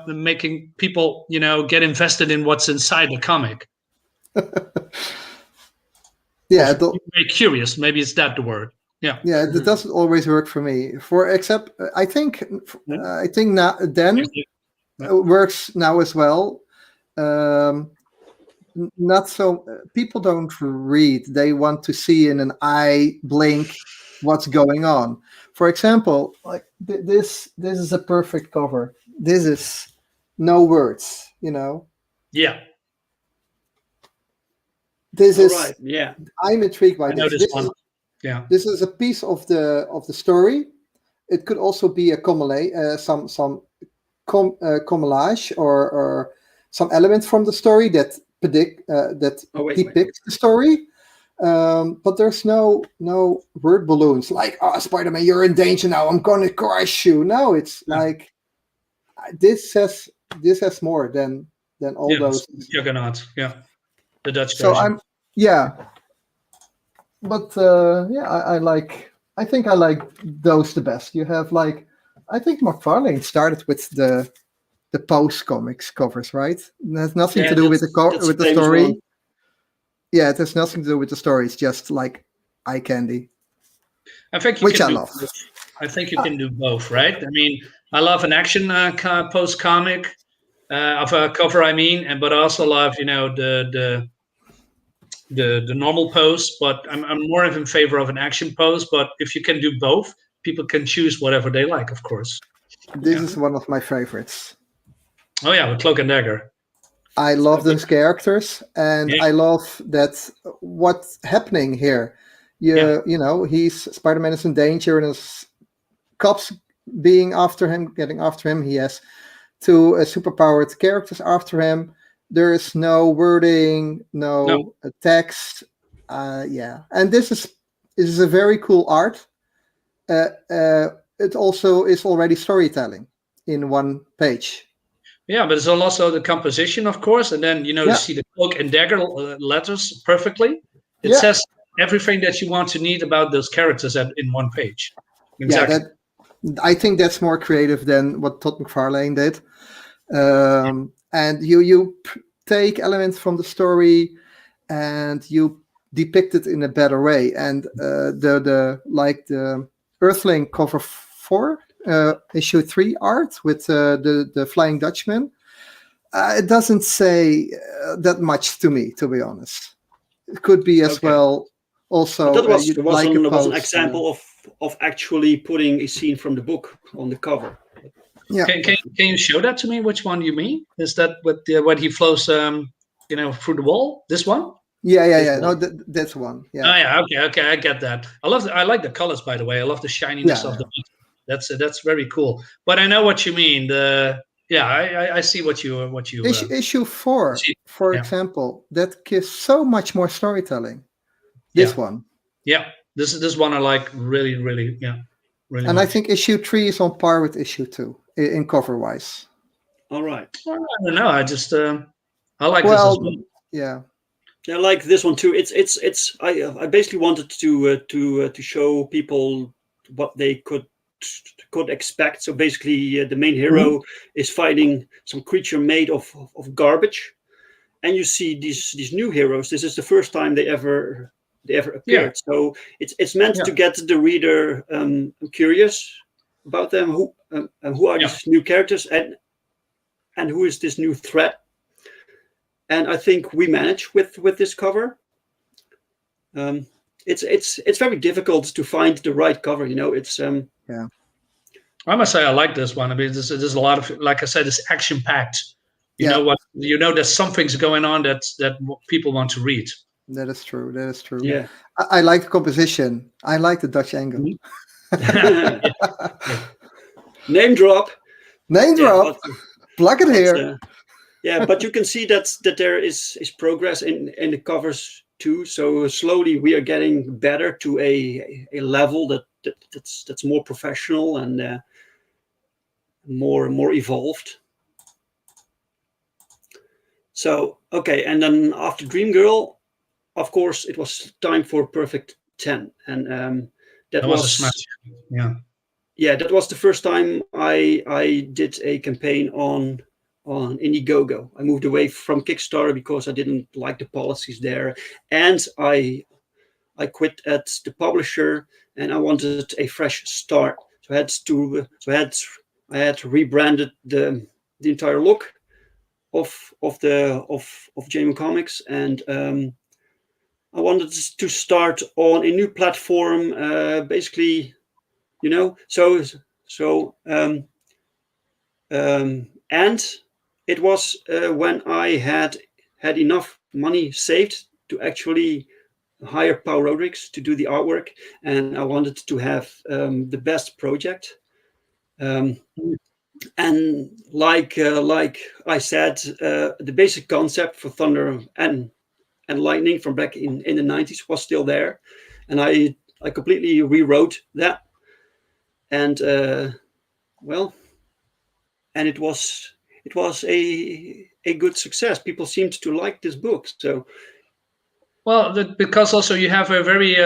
Making people get invested in what's inside the comic. Yeah, very curious. Maybe it's that the word. Yeah. Yeah, it doesn't always work for me. I think now then works now as well. Not so people don't read; they want to see in an eye blink what's going on. For example, like this is a perfect cover. This is no words. Yeah. This is right. Yeah. I'm intrigued by this. This one. Yeah. This is a piece of the story. It could also be a some collage or some element from the story that depicts the story. But there's no word balloons like, "Oh, Spider-Man, you're in danger now. I'm gonna crush you." No, it's like this has more than all those. Juggernaut. Yeah. The Dutch So version. I think I like those the best. You have I think McFarlane started with the post comics covers, right? It has nothing to do with the story. One. Yeah, it has nothing to do with the story. It's just like eye candy. I think you can love. I think you can do both, right? I mean, I love an action post comic of a cover. But I also love the normal pose, but I'm more in favor of an action pose. But if you can do both, people can choose whatever they like, of course. This is one of my favorites. Oh yeah, with Cloak and Dagger. I love those characters, and I love that what's happening here. You know, Spider-Man is in danger, and there's cops getting after him. He has two superpowered characters after him. There is no wording, no text. And this is a very cool art. It also is already storytelling in one page. Yeah, but it's also the composition, of course, and then you see the cloak and dagger letters perfectly. It says everything that you want to need about those characters in one page. Exactly. I think that's more creative than what Todd McFarlane did. And you take elements from the story and you depict it in a better way. And the Earthling cover 4, issue 3 art with the Flying Dutchman, it doesn't say that much to me, to be honest. It could be as well. Also, but that was an example of actually putting a scene from the book on the cover. Yeah. Can you show that to me? Which one you mean? Is that when he flows, through the wall? This one? Yeah. No, that's one. Yeah. Oh yeah. Okay. I get that. I like the colors, by the way. I love the shininess of the. That's very cool. But I know what you mean. I see what you. Issue 4, for example, that gives so much more storytelling. This one. Yeah. This one I like really, really, really. And much. I think issue 3 is on par with issue 2 in cover wise. All right. I don't know. I just I like this as well. Yeah. Yeah, I like this one too. I basically wanted to show people what they could expect. So basically, the main hero is fighting some creature made of garbage, and you see these new heroes. This is the first time they ever appeared. So it's meant to get the reader curious about them. Who are these new characters, and who is this new threat? And I think we manage with this cover. It's very difficult to find the right cover. It's I must say I like this one. I mean, there's a lot of, like I said, it's action packed. You know what? There's something's going on that people want to read. That is true. Yeah. I like the composition. I like the Dutch angle. Name drop. Plug it here. But you can see that there is progress in the covers too. So slowly we are getting better to a level that's more professional and more evolved. So and then after Dream Girl, of course, it was time for Perfect 10, and that was a smash. Yeah, that was the first time I did a campaign on Indiegogo. I moved away from Kickstarter because I didn't like the policies there, and I quit at the publisher, and I wanted a fresh start. So I had rebranded the entire look of JMO Comics, and I wanted to start on a new platform, basically, and it was when I had enough money saved to actually hire Paul Rodrigues to do the artwork, and I wanted to have the best project. And like I said, the basic concept for Thunder and Lightning from back in the 90s was still there, and I completely rewrote that, and and it was a good success. People seemed to like this book. So, well, because also you have a very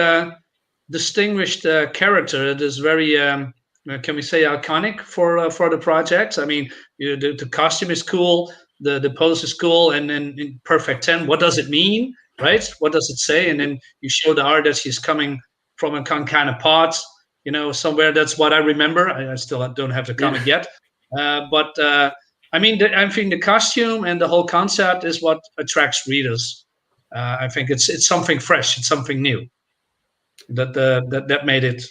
distinguished character that is very, can we say, iconic for the project. I mean, the costume is cool, the pose is cool, and then in Perfect 10, what does it mean, right? What does it say? And then you show the art that she's coming from a kind of pot, somewhere. That's what I remember. I still don't have the comic yet, but I mean, I think the costume and the whole concept is what attracts readers. I think it's something fresh, it's something new that made it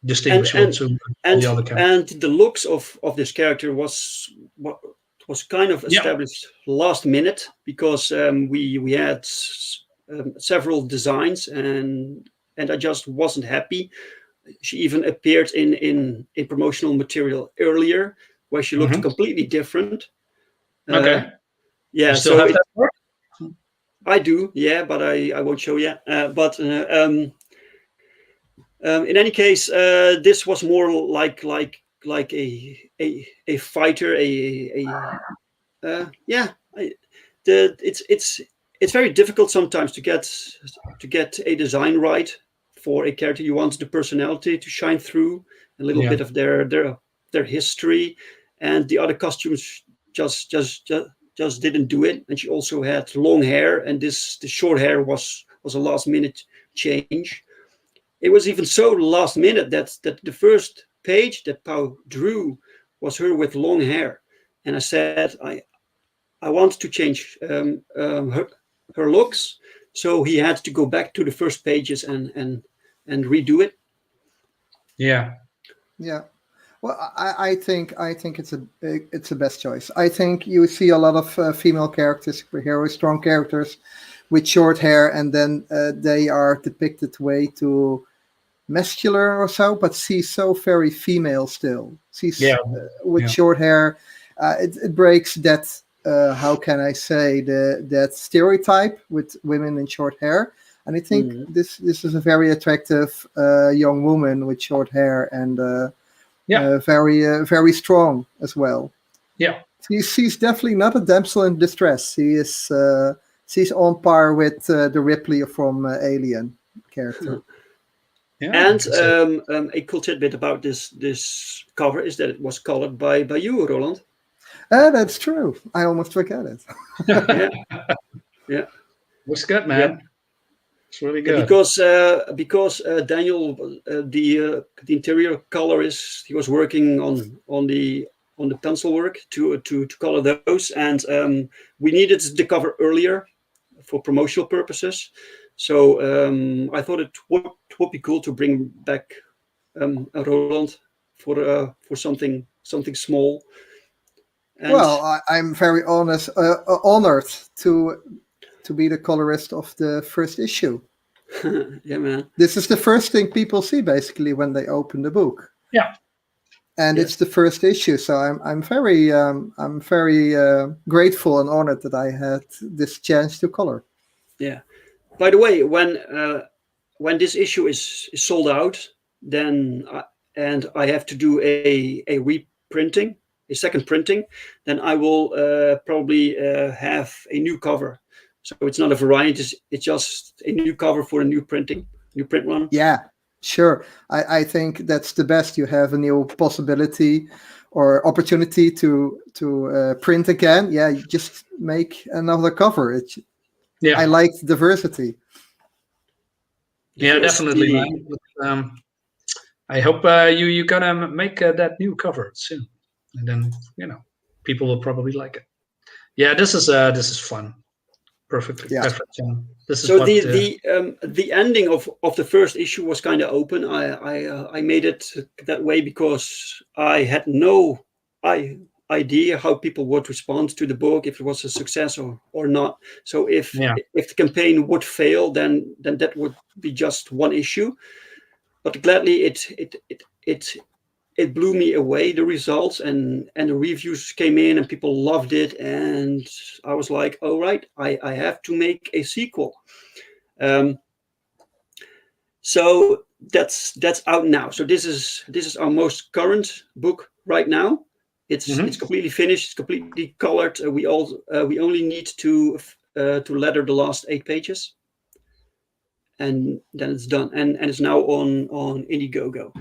distinguishable to the other characters. And the looks of this character was kind of established last minute, because we had several designs, and and I just wasn't happy. She even appeared in promotional material earlier, where she looked completely different. Okay. Yeah, you still have that work? I do, yeah, but I won't show you. In any case, this was more like a fighter, yeah. It's very difficult sometimes to get a design right for a character. You want the personality to shine through, a little bit of their history, and the other costumes just didn't do it. And she also had long hair, and the short hair was a last minute change. It was even so last minute that the first page that Pau drew was her with long hair, and I said I want to change her looks, so he had to go back to the first pages and redo it. Yeah. Well, I think it's a best choice. I think you see a lot of female characters, superheroes, strong characters with short hair, and then they are depicted way too muscular or so, but she's so very female still. She's with short hair. It breaks that. How can I say that stereotype with women in short hair? And I think this is a very attractive young woman with short hair and very strong as well. Yeah, she's definitely not a damsel in distress. She's on par with the Ripley from Alien character. And a cool tidbit about this cover is that it was colored by you, Roland. That's true. I almost forgot it. Yeah. Looks good, man. Yeah. It's really good. Because Daniel, the interior colorist, he was working on the pencil work to color those, and we needed the cover earlier for promotional purposes. So I thought it would be cool to bring back Roland for something small. And well, I'm very honored to be the colorist of the first issue. Yeah, man. This is the first thing people see basically when they open the book. Yeah. And it's the first issue, so I'm very grateful and honored that I had this chance to color. Yeah. By the way, when this issue is sold out, then and I have to do a reprinting, a second printing, then I will probably have a new cover. So it's not a variant; it's just a new cover for a new print run. Yeah, sure. I think that's the best. You have a new possibility or opportunity to print again. Yeah, you just make another cover. I like diversity. Yeah, definitely. I hope you're gonna make that new cover soon, and then people will probably like it. Yeah, this is fun. Perfect. This is so the ending of the first issue was kind of open. I made it that way because I had no idea how people would respond to the book, if it was a success or not. So if the campaign would fail, then that would be just one issue. But gladly it blew me away, the results, and the reviews came in and people loved it, and I was like, all right, I have to make a sequel. So that's out now. So this is our most current book right now. It's completely finished, it's completely colored. We only need to letter the last 8 pages, and then it's done, and it's now on Indiegogo.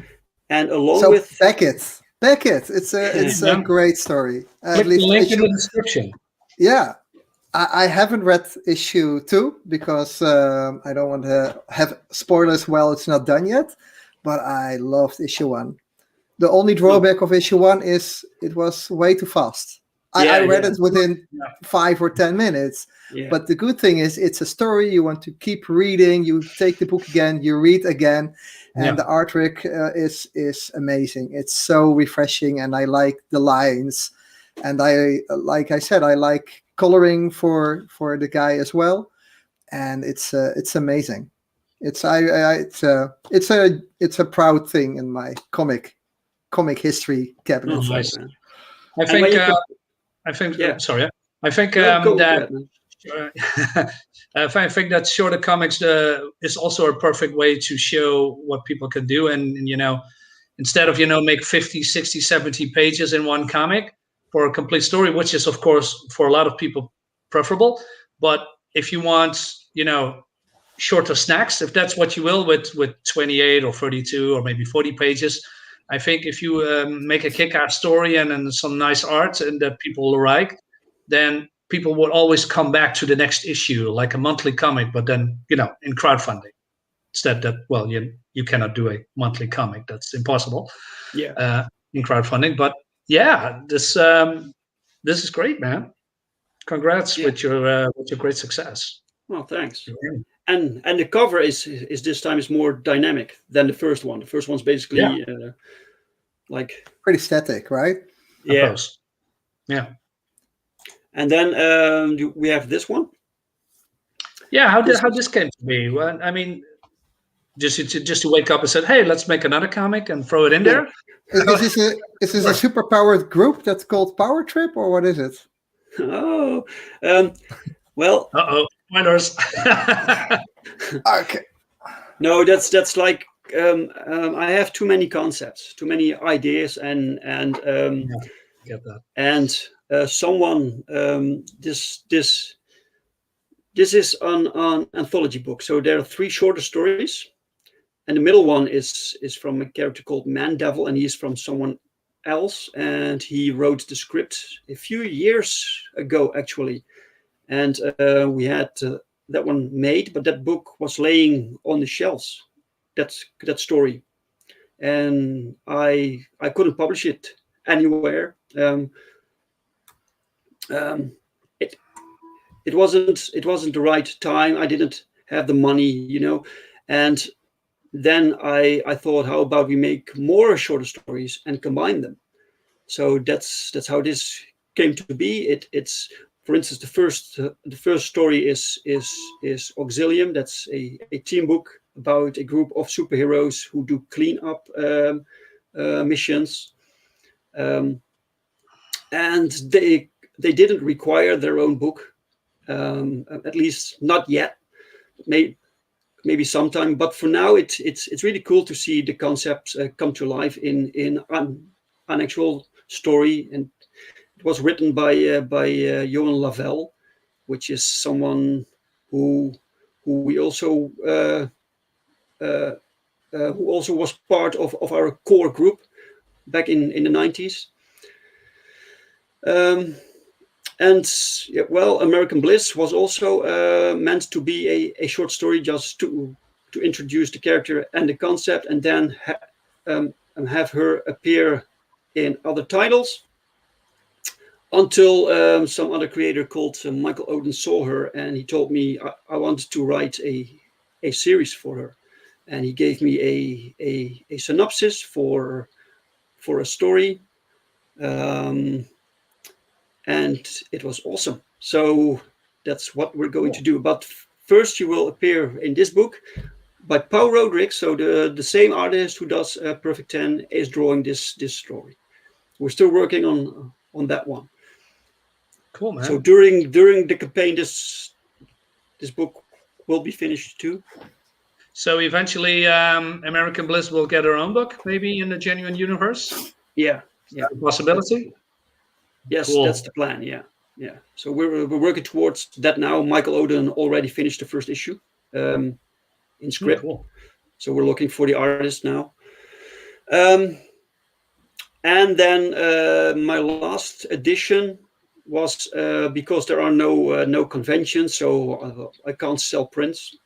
And along with Beckett, it's a great story. Click the link in the description. Yeah, I haven't read issue 2 because I don't want to have spoilers while it's not done yet. But I loved issue 1. The only drawback of issue 1 is it was way too fast. I read it within 5 or 10 minutes. Yeah. But the good thing is it's a story. You want to keep reading. You take the book again. You read again. And the artwork is amazing. It's so refreshing, and I like the lines. And like I said, I like coloring for the guy as well. And it's amazing. It's a proud thing in my comic history cabinet. Oh, nice. Man. I think. Yeah. Sorry. I think Go that. ahead, man. I think that shorter comics is also a perfect way to show what people can do, and instead of make 50, 60, 70 pages in one comic for a complete story, which is of course for a lot of people preferable, but if you want shorter snacks, if that's what you will, with 28 or 32 or maybe 40 pages, I think if you make a kick-ass story and some nice art and that people like, then people will always come back to the next issue, like a monthly comic, but then in crowdfunding. Instead, that you cannot do a monthly comic, that's impossible. Yeah. In crowdfunding. But yeah, this is great, man. Congrats with your great success. Well, thanks. Yeah. And the cover is this time is more dynamic than the first one. The first one's basically like pretty static, right? Yeah. Yeah. And then we have this one. Yeah, how this came to be? Well, I mean, just to wake up and said, "Hey, let's make another comic and throw it in there." Is this a super powered group that's called Power Trip, or what is it? Oh, well. Spoilers. Okay. No, that's like I have too many concepts, too many ideas, and get that. And someone this is an anthology book. So there are 3 shorter stories, and the middle one is from a character called Man Devil, and he's from someone else, and he wrote the script a few years ago actually, and we had that one made, but that book was laying on the shelves, that story, and I couldn't publish it anywhere. It wasn't the right time. I didn't have the money, and then I thought, how about we make more shorter stories and combine them? So that's how this came to be. It's, for instance, the first story is Auxilium. That's a team book about a group of superheroes who do cleanup missions, and they didn't require their own book, at least not yet. Maybe sometime, but for now it's really cool to see the concepts come to life in an actual story. And it was written by Johan Lavelle, which is someone who we also who also was part of our core group back in the 90s. And American Bliss was also meant to be a short story, just to introduce the character and the concept, and then have her appear in other titles, until some other creator called Michael Oden saw her, and he told me I wanted to write a series for her, and he gave me a synopsis for a story. And it was awesome. So that's what we're going to do. But first, you will appear in this book by Paul Roderick. So the same artist who does Perfect 10 is drawing this story. We're still working on that one. Cool, man. So during the campaign, this book will be finished too. So eventually, American Bliss will get her own book, maybe in the Genuine Universe. Yeah. A possibility. Yes, cool. That's the plan. Yeah. So we're working towards that now. Michael Oden already finished the first issue in script. Cool. So we're looking for the artist now. And then my last edition was because there are no conventions, so I can't sell prints.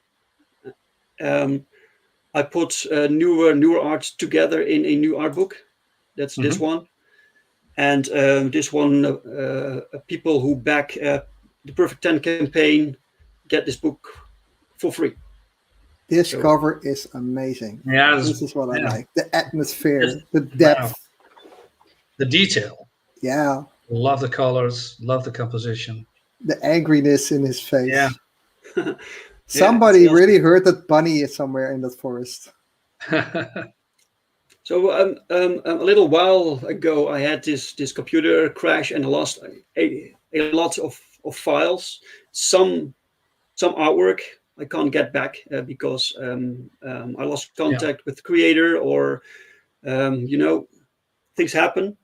I put newer art together in a new art book. That's this one. And this one, people who back the Perfect 10 campaign get this book for free. This cover is amazing. Yeah, this is what I like. The atmosphere, the depth. The detail. Yeah. Love the colors, love the composition. The angriness in his face. Yeah. Somebody really heard that bunny is somewhere in that forest. So a little while ago, I had this computer crash, and I lost a lot of files. Some artwork I can't get back because I lost contact with the creator, or things happen.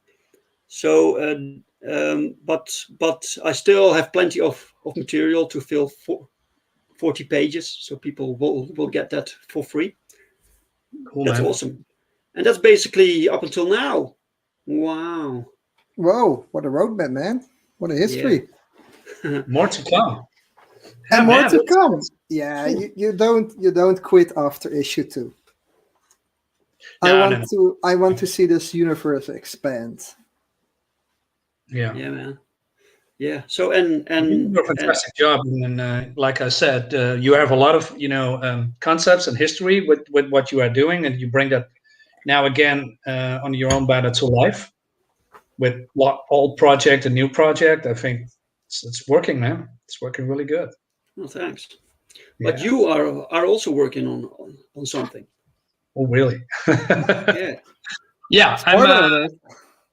So, but I still have plenty of material to fill 40 pages, so people will get that for free. Cool, That's man. awesome. And that's basically up until now. Wow. Whoa, what a roadmap, man. What a history. Yeah. More to come. And more to come. Yeah, you don't quit after issue 2. No, I want to see this universe expand. Yeah, man. Yeah. So and you do a fantastic job, and like I said, you have a lot of concepts and history with what you are doing, and you bring that now again on your own banner to life with old project and new project. I think it's working, man. It's working really good. Well, thanks. But you are also working on something. Oh, really? Yeah. Yeah.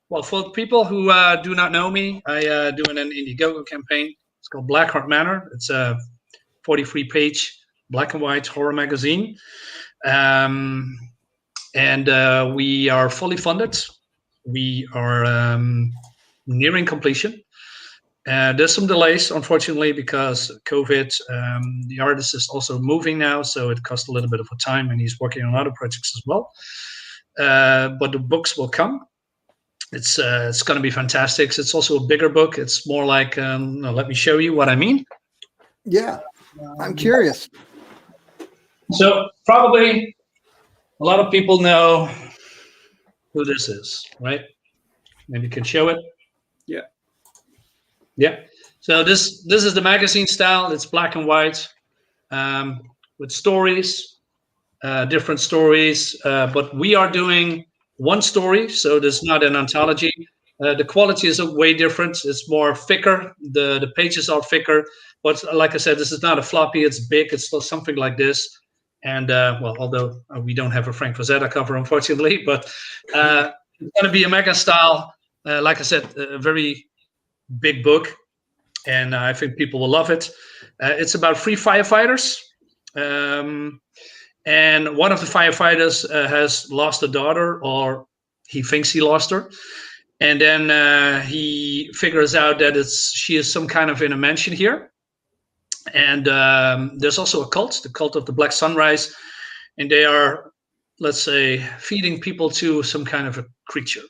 Well, for people who do not know me, I do an Indiegogo campaign. It's called Blackhart Manor. It's a 43-page black and white horror magazine. And we are fully funded. We are nearing completion. There's some delays, unfortunately, because COVID. The artist is also moving now, so it costs a little bit of time, and he's working on other projects as well. But the books will come. It's going to be fantastic. It's also a bigger book. It's more like, let me show you what I mean. Yeah, I'm curious. So probably a lot of people know who this is, right? Maybe you can show it. Yeah. Yeah. So this is the magazine style. It's black and white with stories, different stories. But we are doing one story, so there's not an anthology. The quality is way different. It's more thicker. The pages are thicker. But like I said, this is not a floppy. It's big. It's something like this. And well, although we don't have a Frank Frazetta cover, unfortunately, but it's going to be a mega style. Like I said, a very big book, and I think people will love it. It's about 3 firefighters. And one of the firefighters has lost a daughter, or he thinks he lost her. And then he figures out that she is some kind of in a mansion here. And there's also a cult, the cult of the Black Sunrise. And they are, let's say, feeding people to some kind of a creature.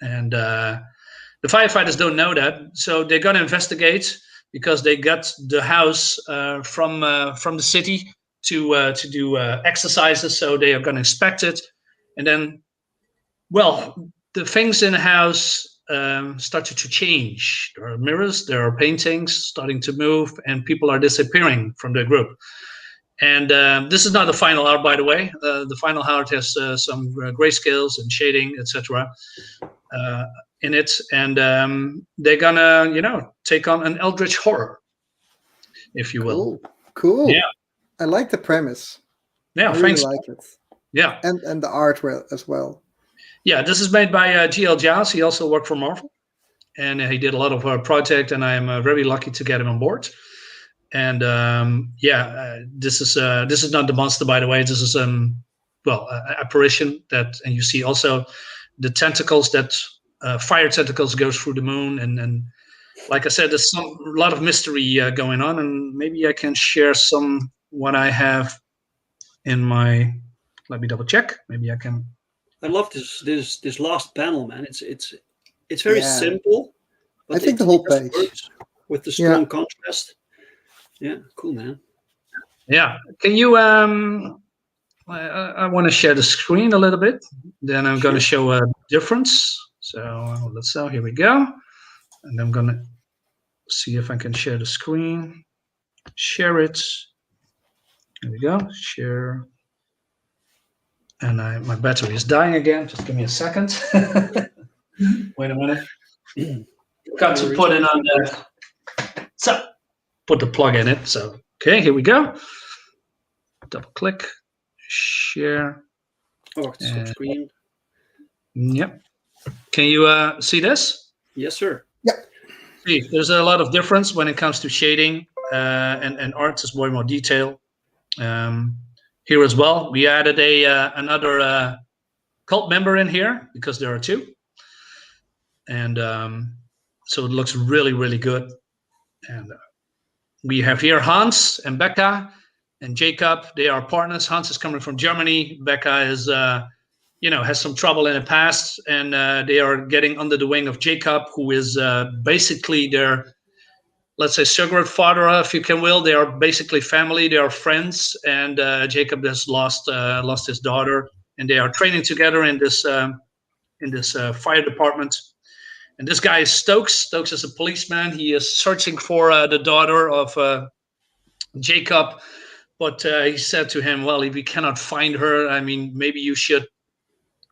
And the firefighters don't know that. So they're going to investigate, because they got the house from the city to do exercises, so they are going to inspect it, and then, well, the things in the house started to change. There are mirrors, there are paintings starting to move, and people are disappearing from the group. And this is not the final art, by the way. The final art has some grayscales and shading, etc. In it, and they're gonna, take on an eldritch horror, if you will. Cool. Yeah. I like the premise. Yeah, I really thanks. like it. Yeah. And the art as well. Yeah, this is made by G.L. Giles. He also worked for Marvel, and he did a lot of project, and I am very lucky to get him on board. And this is not the monster, by the way. This is an apparition that, and you see also the tentacles that fire tentacles goes through the moon, and like I said, there's a lot of mystery going on, and maybe I can share some what I have in my. Let me double check. Maybe I can. I love this last panel, man. It's very simple. But I think the whole page with the strong contrast. Yeah, cool, man. Yeah, can you? I want to share the screen a little bit. Then I'm going to show a difference. So let's see. Here we go. And I'm going to see if I can share the screen. Share it. There we go. Share. And my battery is dying again. Just give me a second. Wait a minute. Got to put it on there. So put the plug in it. So okay, here we go. double click, share. Oh, stop screen. Yep. Can you see this? Yes, sir. See, there's a lot of difference when it comes to shading, and art is more detail. Here as well, we added another cult member in here because there are two, and so it looks really, really good. And we have here Hans and Becca and Jacob. They are partners. Hans is coming from Germany. Becca is has some trouble in the past, and they are getting under the wing of Jacob, who is basically their, let's say, surrogate father, if you can will. They are basically family. They are friends, and Jacob has lost his daughter, and they are training together in this fire department. And this guy is Stokes. Stokes is a policeman. He is searching for the daughter of Jacob, but he said to him, well, if we cannot find her, I mean, maybe you should,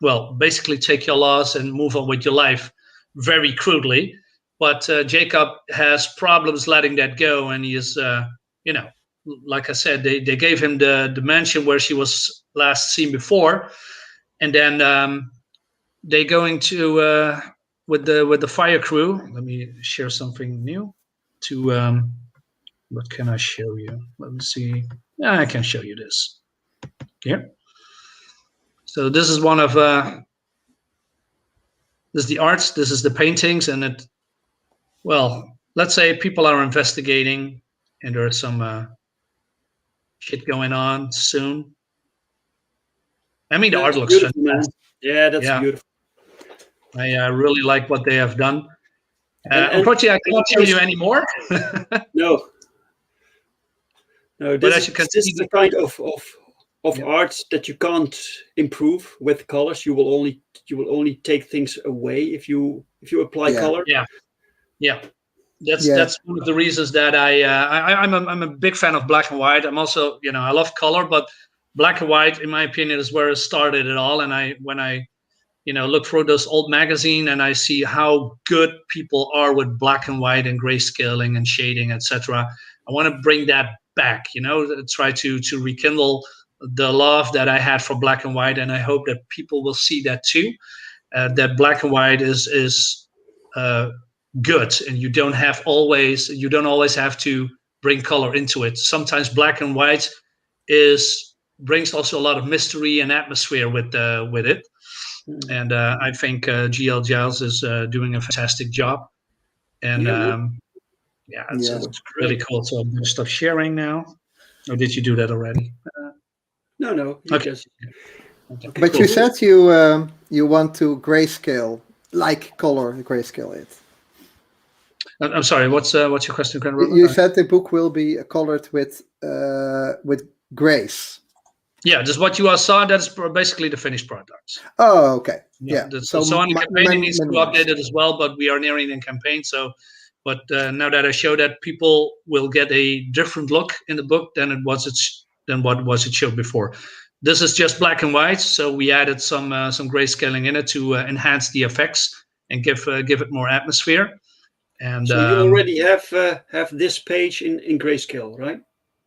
well, basically take your loss and move on with your life, very crudely. But Jacob has problems letting that go, and he is, like I said, they gave him the mansion where she was last seen before, and then they going to with the fire crew. Let me share something new. What can I show you? Let me see. Yeah, I can show you this. Here. So this is one of this is the arts. This is the paintings, and it. Well, let's say people are investigating, and there's some shit going on soon. I mean, the art looks beautiful, fantastic. Man. Yeah, that's beautiful. I really like what they have done. Unfortunately, I cannot show you anymore. No, this is the kind of art that you can't improve with colors. You will only take things away if you apply color. Yeah. That's one of the reasons that I'm a big fan of black and white. I'm also, I love color, but black and white, in my opinion, is where it started it all. And when I look through those old magazines and I see how good people are with black and white and grayscaling and shading, etc. I want to bring that back, try to rekindle the love that I had for black and white. And I hope that people will see that too, that black and white is good, and you don't always have to bring color into it. Sometimes black and white brings also a lot of mystery and atmosphere with it. And I think GL Giles is doing a fantastic job. And it's really cool. So I'm going to stop sharing now. Or did you do that already? No. Okay. But cool. You said you want to grayscale, like color grayscale it. I'm sorry. What's your question? You said the book will be colored with grays. Yeah, just what you saw. That's basically the finished product. Oh, okay. Yeah. So on the campaign, it needs to be updated as well, but we are nearing the campaign. So, but now that I show that, people will get a different look in the book than what was it showed before. This is just black and white, so we added some grayscaling in it to enhance the effects and give it more atmosphere. And so you already have this page in grayscale, right?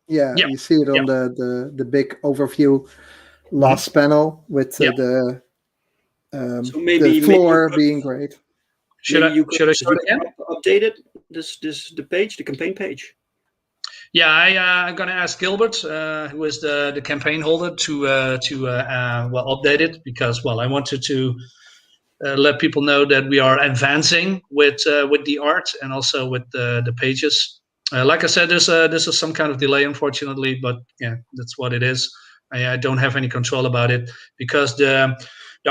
Yeah, you see it on the big overview last panel with the floor being great. Should I show it again? Update it. The page, the campaign page. Yeah, I'm gonna ask Gilbert, who is the campaign holder, to update it, because I wanted to let people know that we are advancing with the art and also with the pages. Like I said, this is some kind of delay, unfortunately, but yeah, that's what it is. I don't have any control about it, because the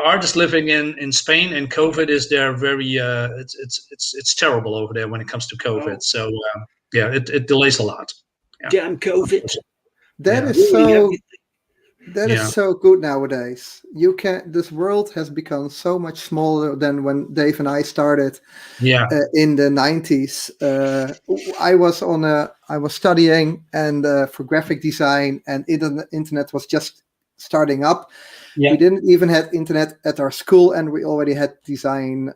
art is living in Spain, and COVID is there. Very it's terrible over there when it comes to COVID. So it delays a lot. Yeah. Damn COVID! That is so. That is so good nowadays. This world has become so much smaller than when Dave and I started. In the 90s, I was studying and for graphic design, and internet was just starting up. Yeah. We didn't even have internet at our school, and we already had design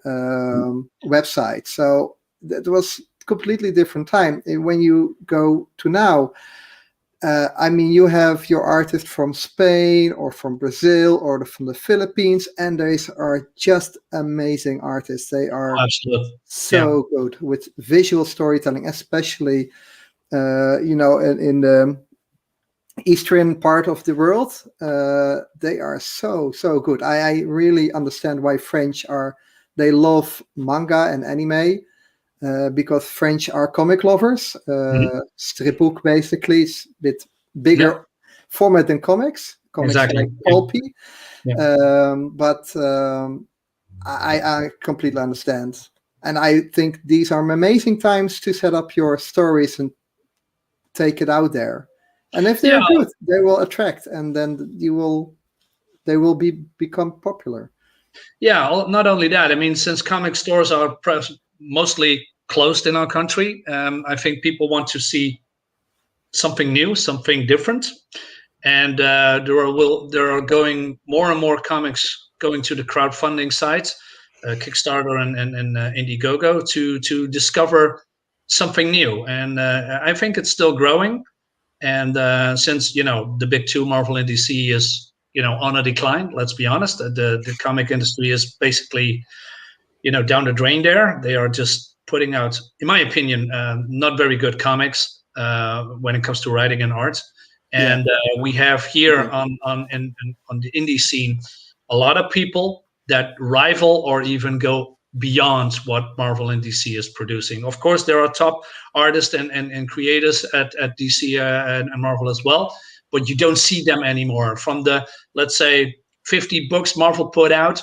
websites. So that was completely different time. And when you go to now, I mean, you have your artist from Spain or from Brazil or from the Philippines, and these are just amazing artists. They are Absolutely. so good with visual storytelling, especially in the eastern part of the world. They are so good. I really understand why they love manga and anime. Because French are comic lovers. Strip book basically is a bit bigger format than comics. Comics are like pulpy. But I completely understand. And I think these are amazing times to set up your stories and take it out there. And if they're good, they will attract, and then they will become popular. Yeah, not only that. I mean, since comic stores are mostly closed in our country, I think people want to see something new, something different, and there are going more and more comics going to the crowdfunding sites, Kickstarter and Indiegogo, to discover something new. And I think it's still growing. And since the big two, Marvel and DC, is on a decline. Let's be honest. The comic industry is basically down the drain. They are just putting out, in my opinion, not very good comics when it comes to writing and art. And we have here on the indie scene a lot of people that rival or even go beyond what Marvel and DC is producing. Of course, there are top artists and creators at DC and Marvel as well, but you don't see them anymore. From the, let's say, 50 books Marvel put out,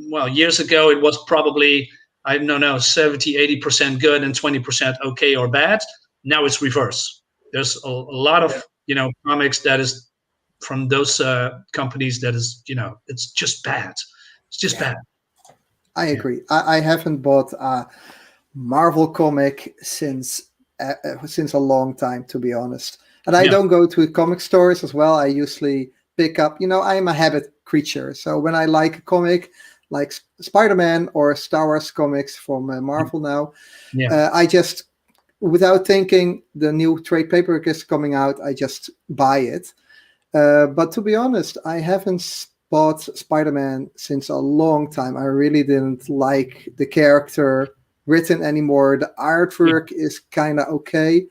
well, years ago, it was probably, I don't know, 70, 80% good and 20% okay or bad. Now it's reverse. There's a lot of, comics that is from those companies that is, it's just bad. It's just bad. I agree. I haven't bought a Marvel comic since a long time, to be honest. And I don't go to comic stores as well. I usually pick up, I'm a habit creature. So when I like a comic, like Spider-Man or Star Wars comics from Marvel now, I just, without thinking the new trade paperback is coming out, I just buy it. But to be honest, I haven't bought Spider-Man since a long time. I really didn't like the character written anymore. The artwork is kind of okay.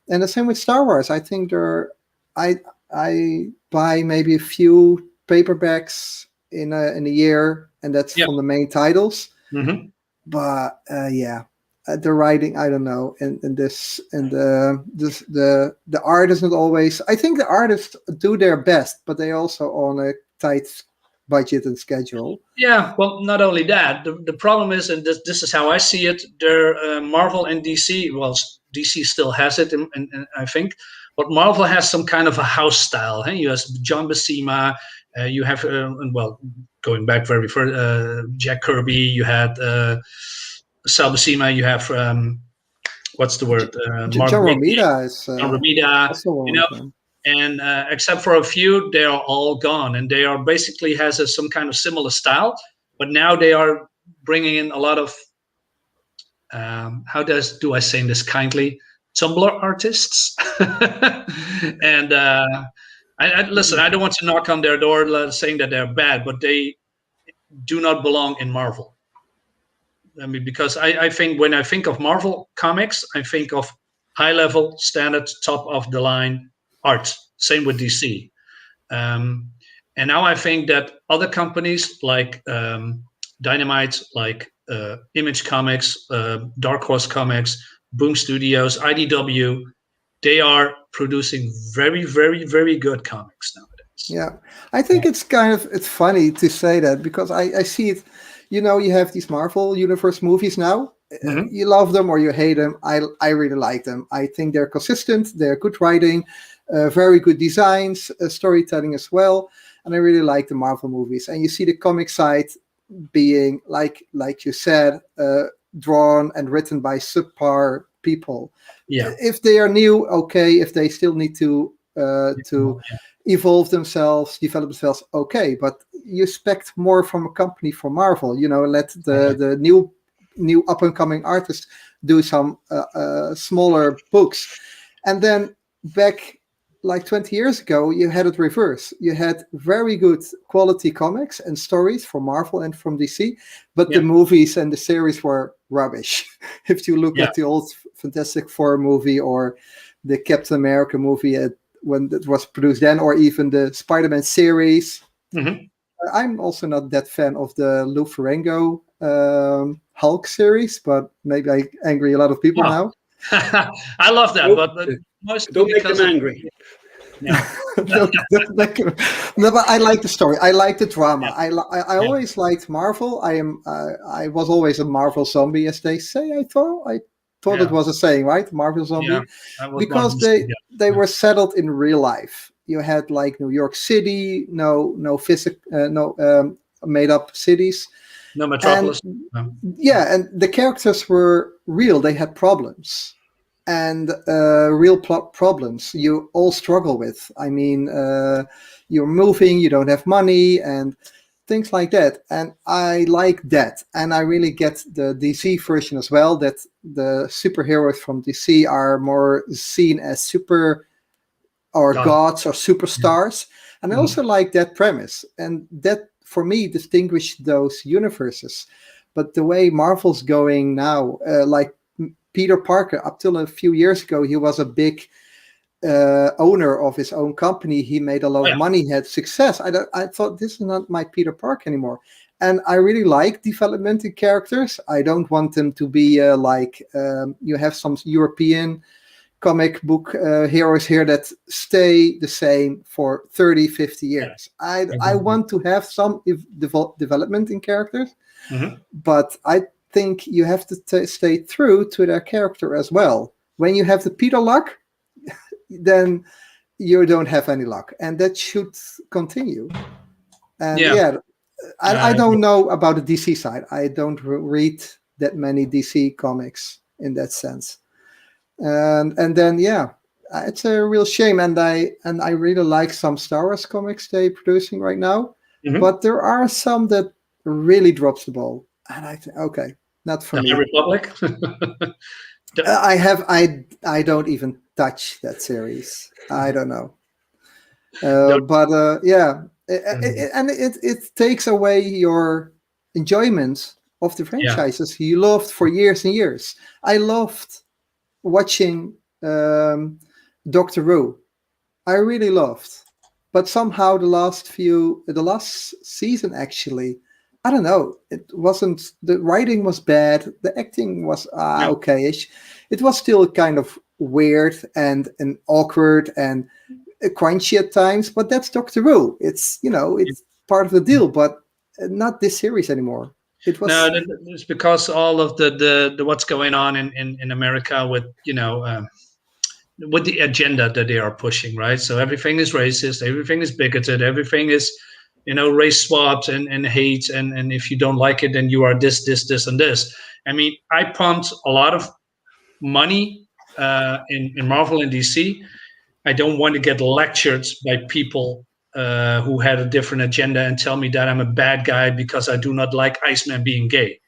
And the same with Star Wars. I think I buy maybe a few paperbacks in a year, and that's from the main titles. But the writing, I don't know, and the art is not always. I think the artists do their best, but they also on a tight budget and schedule. Yeah, well, not only that, the problem is, and this is how I see it. There, Marvel and DC. Well, DC still has it, and I think, but Marvel has some kind of a house style. You have John Buscema. You have going back very far, Jack Kirby. You had Sal Buscema. You have what's the word? John Romita is John Romita. And except for a few, they are all gone, and they are basically has some kind of similar style. But now they are bringing in a lot of how do I say this kindly? Tumblr artists. And listen, I don't want to knock on their door saying that they're bad, but they do not belong in Marvel. I mean, because I think when I think of Marvel comics, I think of high level, standard, top of the line art. Same with DC. And now I think that other companies like Dynamite, like Image Comics, Dark Horse Comics, Boom Studios, IDW, they are producing very, very, very good comics nowadays. Yeah, I think it's funny to say that, because I see it. You have these Marvel Universe movies now. You love them or you hate them. I really like them. I think they're consistent. They're good writing, very good designs, storytelling as well. And I really like the Marvel movies. And you see the comic side being, like you said, drawn and written by subpar people. Yeah. If they are new, okay. If they still need to evolve themselves, develop themselves, okay. But you expect more from a company from Marvel. Let the new up and coming artists do some smaller books, and then back like 20 years ago, you had it reverse. You had very good quality comics and stories from Marvel and from DC, but the movies and the series were rubbish. If you look at the old Fantastic Four movie or the Captain America movie when it was produced then, or even the Spider-Man series. Mm-hmm. I'm also not that fan of the Lou Ferrigno Hulk series, but maybe I angry a lot of people now. I love that, but mostly don't make because them angry. No, but I like the story. I like the drama. I always liked Marvel. I was always a Marvel zombie, as they say. I thought it was a saying, right? Marvel zombie, because they were settled in real life. You had like New York City, no made up cities, no metropolis. And the characters were real. They had problems. And real problems you all struggle with. I mean, you're moving, you don't have money, and things like that. And I like that. And I really get the DC version as well, that the superheroes from DC are more seen as gods or superstars. And I also like that premise. And that, for me, distinguished those universes. But the way Marvel's going now, like Peter Parker, up till a few years ago, he was a big owner of his own company. He made a lot of money, had success. I thought, this is not my Peter Parker anymore. And I really like development in characters. I don't want them to be you have some European comic book heroes here that stay the same for 30, 50 years. I want to have some development in characters, but I think you have to stay true to their character as well. When you have the Peter luck, then you don't have any luck, and that should continue. And I don't know about the DC side. I don't read that many DC comics in that sense. And then it's a real shame. And I really like some Star Wars comics they're producing right now, but there are some that really drops the ball. And I think, okay, not for me. Republic. I don't even touch that series. I don't know. It takes away your enjoyment of the franchises you loved for years and years. I loved watching Doctor Who. I really loved, but somehow the last season actually, I don't know. It wasn't. The writing was bad. The acting was okay-ish. It was still kind of weird and awkward and crunchy at times. But that's Doctor Who. It's it's part of the deal. But not this series anymore. It was it's because all of the what's going on in America with with the agenda that they are pushing, right? So everything is racist. Everything is bigoted. Everything is race swapped and hate, and if you don't like it, then you are this, and this. I mean, I pumped a lot of money in Marvel and DC. I don't want to get lectured by people who had a different agenda and tell me that I'm a bad guy because I do not like Iceman being gay.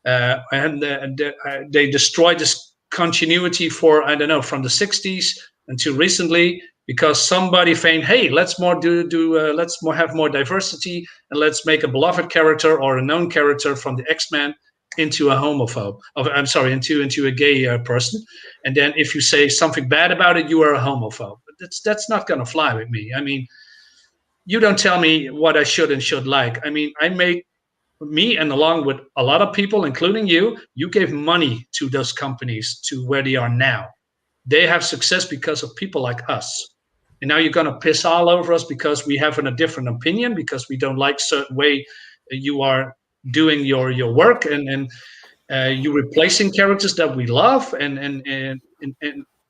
They destroyed this continuity for, I don't know, from the 60s until recently, because somebody saying, "Hey, let's have more diversity, and let's make a beloved character or a known character from the X-Men into a homophobe. Into a gay person." And then if you say something bad about it, you are a homophobe. That's not going to fly with me. I mean, you don't tell me what I should and should like. I mean, and along with a lot of people, including you gave money to those companies to where they are now. They have success because of people like us. And now you're going to piss all over us because we have a different opinion, because we don't like certain way you are doing your work, and you replacing characters that we love. And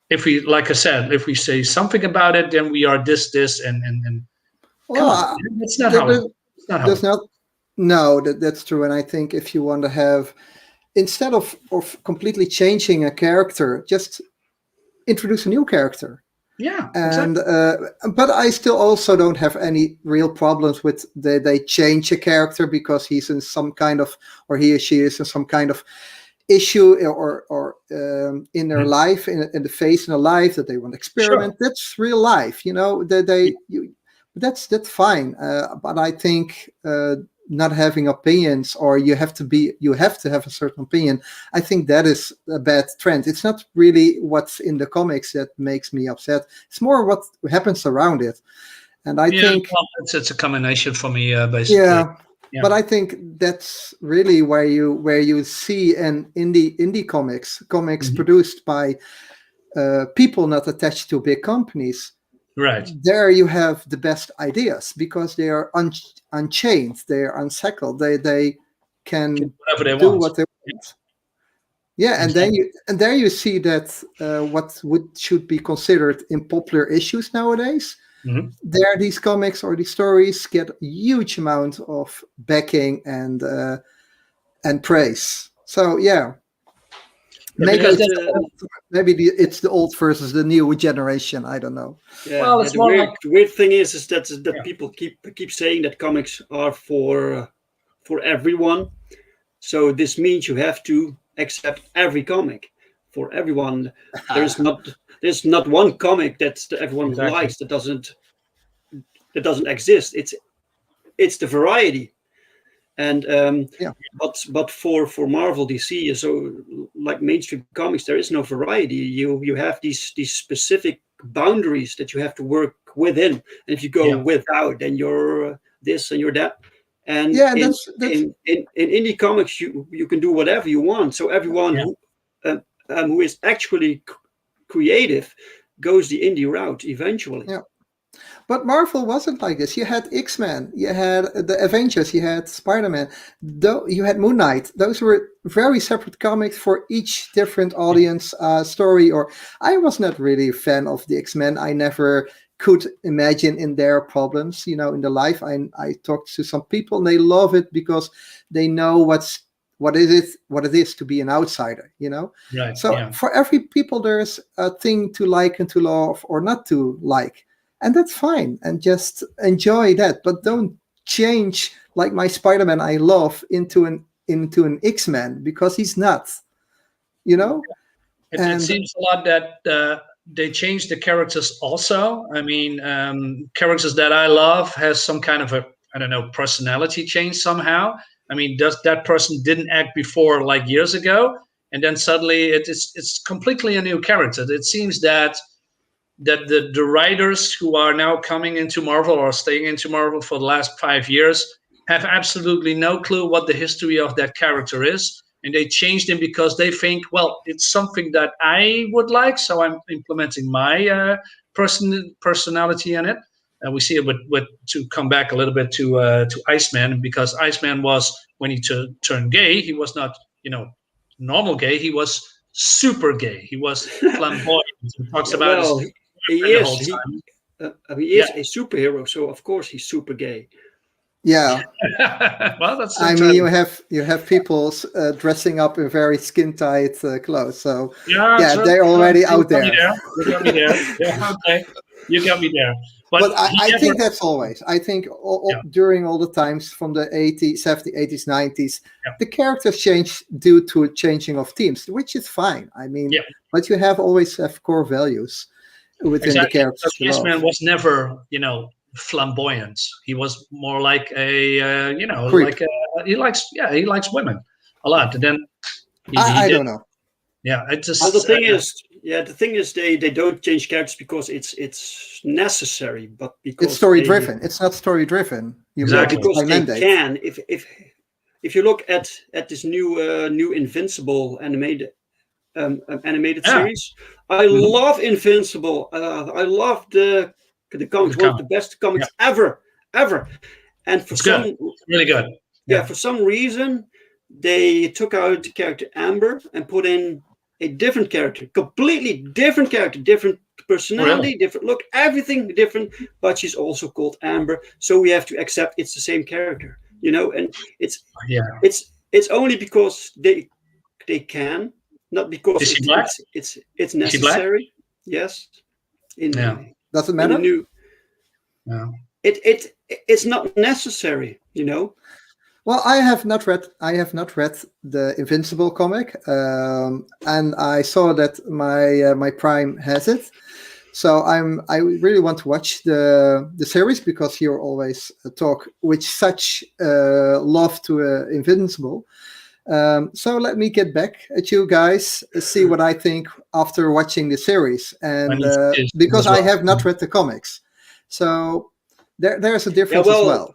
if we, like I said, if we say something about it, then we are this, and well, it's not how. No, that's true. And I think if you want to have, instead of completely changing a character, just introduce a new character. Yeah, and exactly. But I still also don't have any real problems with they change a character because he's in some kind of, or he or she is in some kind of issue or in their life, in the phase in their life that they want to experiment. Sure. That's real life, that's fine. But I think not having opinions, or you have to have a certain opinion, I think that is a bad trend. It's not really what's in the comics that makes me upset. It's more what happens around it. And I think it's a combination for me, basically. Yeah. But I think that's really where you see an indie comics produced by people not attached to big companies. Right. There you have the best ideas because they are unchained, they are unshackled, they can do what they want. Yeah, exactly. And there you see that what should be considered unpopular issues nowadays. Mm-hmm. There, these comics or these stories get a huge amount of backing and praise. So yeah, maybe it's the old versus the new generation. I don't know. Yeah, well, the weird thing is that people keep saying that comics are for everyone. So this means you have to accept every comic for everyone. There's not one comic that everyone likes that doesn't exist. It's the variety, and but for Marvel, DC, so like mainstream comics, there is no variety. You have these specific boundaries that you have to work within, and if you go without, then you're this and you're that. And in indie comics, you can do whatever you want. So everyone who is actually creative goes the indie route eventually. Yeah. But Marvel wasn't like this. You had X-Men, you had the Avengers, you had Spider-Man, you had Moon Knight. Those were very separate comics for each different audience story. Or I was not really a fan of the X-Men. I never could imagine in their problems, in the life. I talked to some people and they love it because they know what it is to be an outsider, Right, so for every people there's a thing to like and to love or not to like, and that's fine, and just enjoy that, but don't change like my Spider-Man I love into an X-Men, because he's not, It seems a lot that they changed the characters also. I mean, characters that I love has some kind of personality change somehow. I mean, that person didn't act before like years ago, and then suddenly it's completely a new character. It seems that the writers who are now coming into Marvel or staying into Marvel for the last 5 years have absolutely no clue what the history of that character is, and they changed him because they think, well, it's something that I would like, so I'm implementing my personality in it. And we see it with to come back a little bit to Iceman, because Iceman was, when he turned gay, he was not normal gay, he was super gay, he was flamboyant. He talks about he is a superhero, so of course he's super gay. Yeah. Well, that's. I mean, you have people dressing up in very skin tight clothes, so they're already out there. You got me there. Yeah, okay, you got me there. But I think that's always. I think during all the times from the 80s, 70s, 80s, 90s, the characters change due to a changing of teams, which is fine. I mean, but you always have core values within the characters. Iceman was never, flamboyant. He was more like a, creep. He likes women a lot. And then I don't know. Yeah, it's just. Well, the thing is, they don't change characters because it's necessary, but because it's story driven. It's not story driven. Exactly, because they can. If you look at this new Invincible animated series, I love Invincible. I love the comics. One of the best comics ever. And for really good. Yeah, for some reason they took out the character Amber and put in a different character, completely different character, different personality, different look, everything different, but she's also called Amber. So we have to accept it's the same character, and it's only because they can, not because it's necessary. Yes. Does it matter? It's not necessary, Well, I have not read the Invincible comic, and I saw that my Prime has it. So I really want to watch the series, because you always talk with such love to Invincible. So let me get back at you guys, see what I think after watching the series, and because I have not read the comics, so there's a difference as well.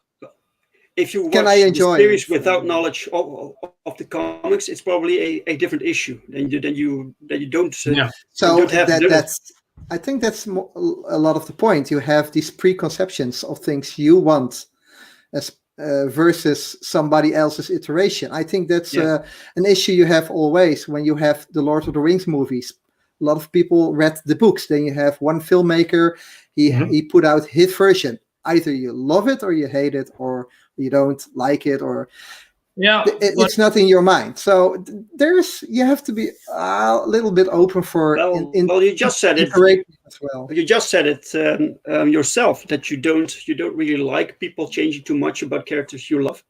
If you watch Can I enjoy the series it? without knowledge of the comics, it's probably a different issue. Then you don't. So don't have that's. I think that's a lot of the point. You have these preconceptions of things you want, as versus somebody else's iteration. I think that's an issue you have always when you have the Lord of the Rings movies. A lot of people read the books. Then you have one filmmaker. He put out his version. Either you love it or you hate it, or you don't like it, or it's not in your mind. So you have to be a little bit open for. Well, you just said it as well. You just said it yourself, that you don't really like people changing too much about characters you love.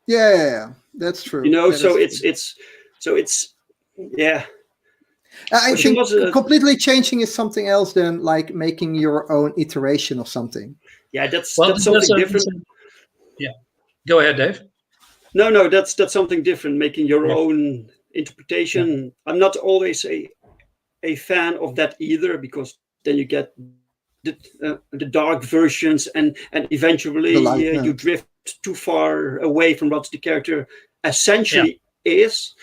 Yeah, that's true. I think completely changing is something else than like making your own iteration of something. Yeah, that's something different. Yeah, go ahead, Dave. No, that's something different. Making your own interpretation. Yeah. I'm not always a fan of that either, because then you get the dark versions, and eventually you drift too far away from what the character essentially is.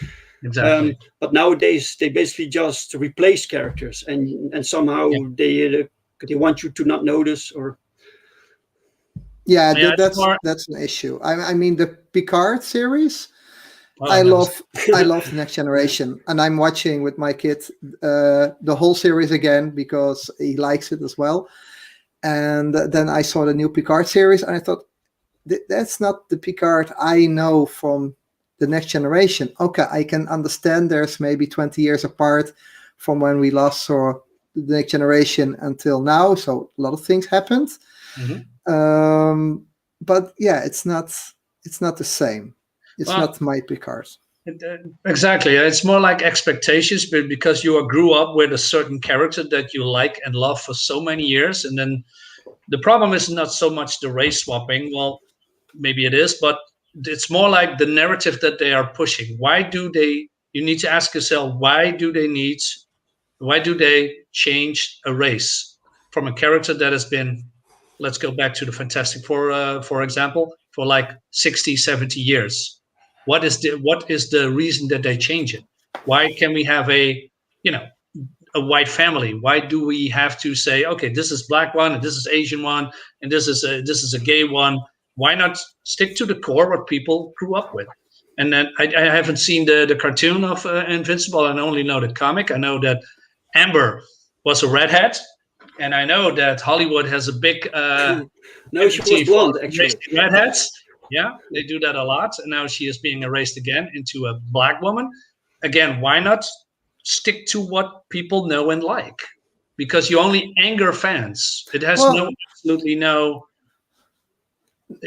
Exactly. But nowadays they basically just replace characters, and somehow they want you to not notice, or. Yeah, that's an issue. I mean, the Picard series, I love the Next Generation, and I'm watching with my kid the whole series again because he likes it as well. And then I saw the new Picard series, and I thought, that's not the Picard I know from the Next Generation. Okay, I can understand there's maybe 20 years apart from when we last saw the Next Generation until now, so a lot of things happened. But yeah, it's not the same. It's not my Picard. Exactly. It's more like expectations, but because you grew up with a certain character that you like and love for so many years, and then the problem is not so much the race swapping. Well, maybe it is, but it's more like the narrative that they are pushing. You need to ask yourself, why do they change a race from a character that has been, let's go back to the Fantastic Four, for example, for like 60, 70 years. What is the reason that they change it? Why can we have a white family? Why do we have to say, okay, this is black one, and this is Asian one, and this is a gay one? Why not stick to the core what people grew up with? And then I haven't seen the cartoon of Invincible. I only know the comic. I know that Amber was a redhead, and I know that Hollywood has a big no, she was blonde, actually. Redheads. Yeah, they do that a lot, and now she is being erased again into a black woman. Again, why not stick to what people know and like? Because you only anger fans. It has absolutely no.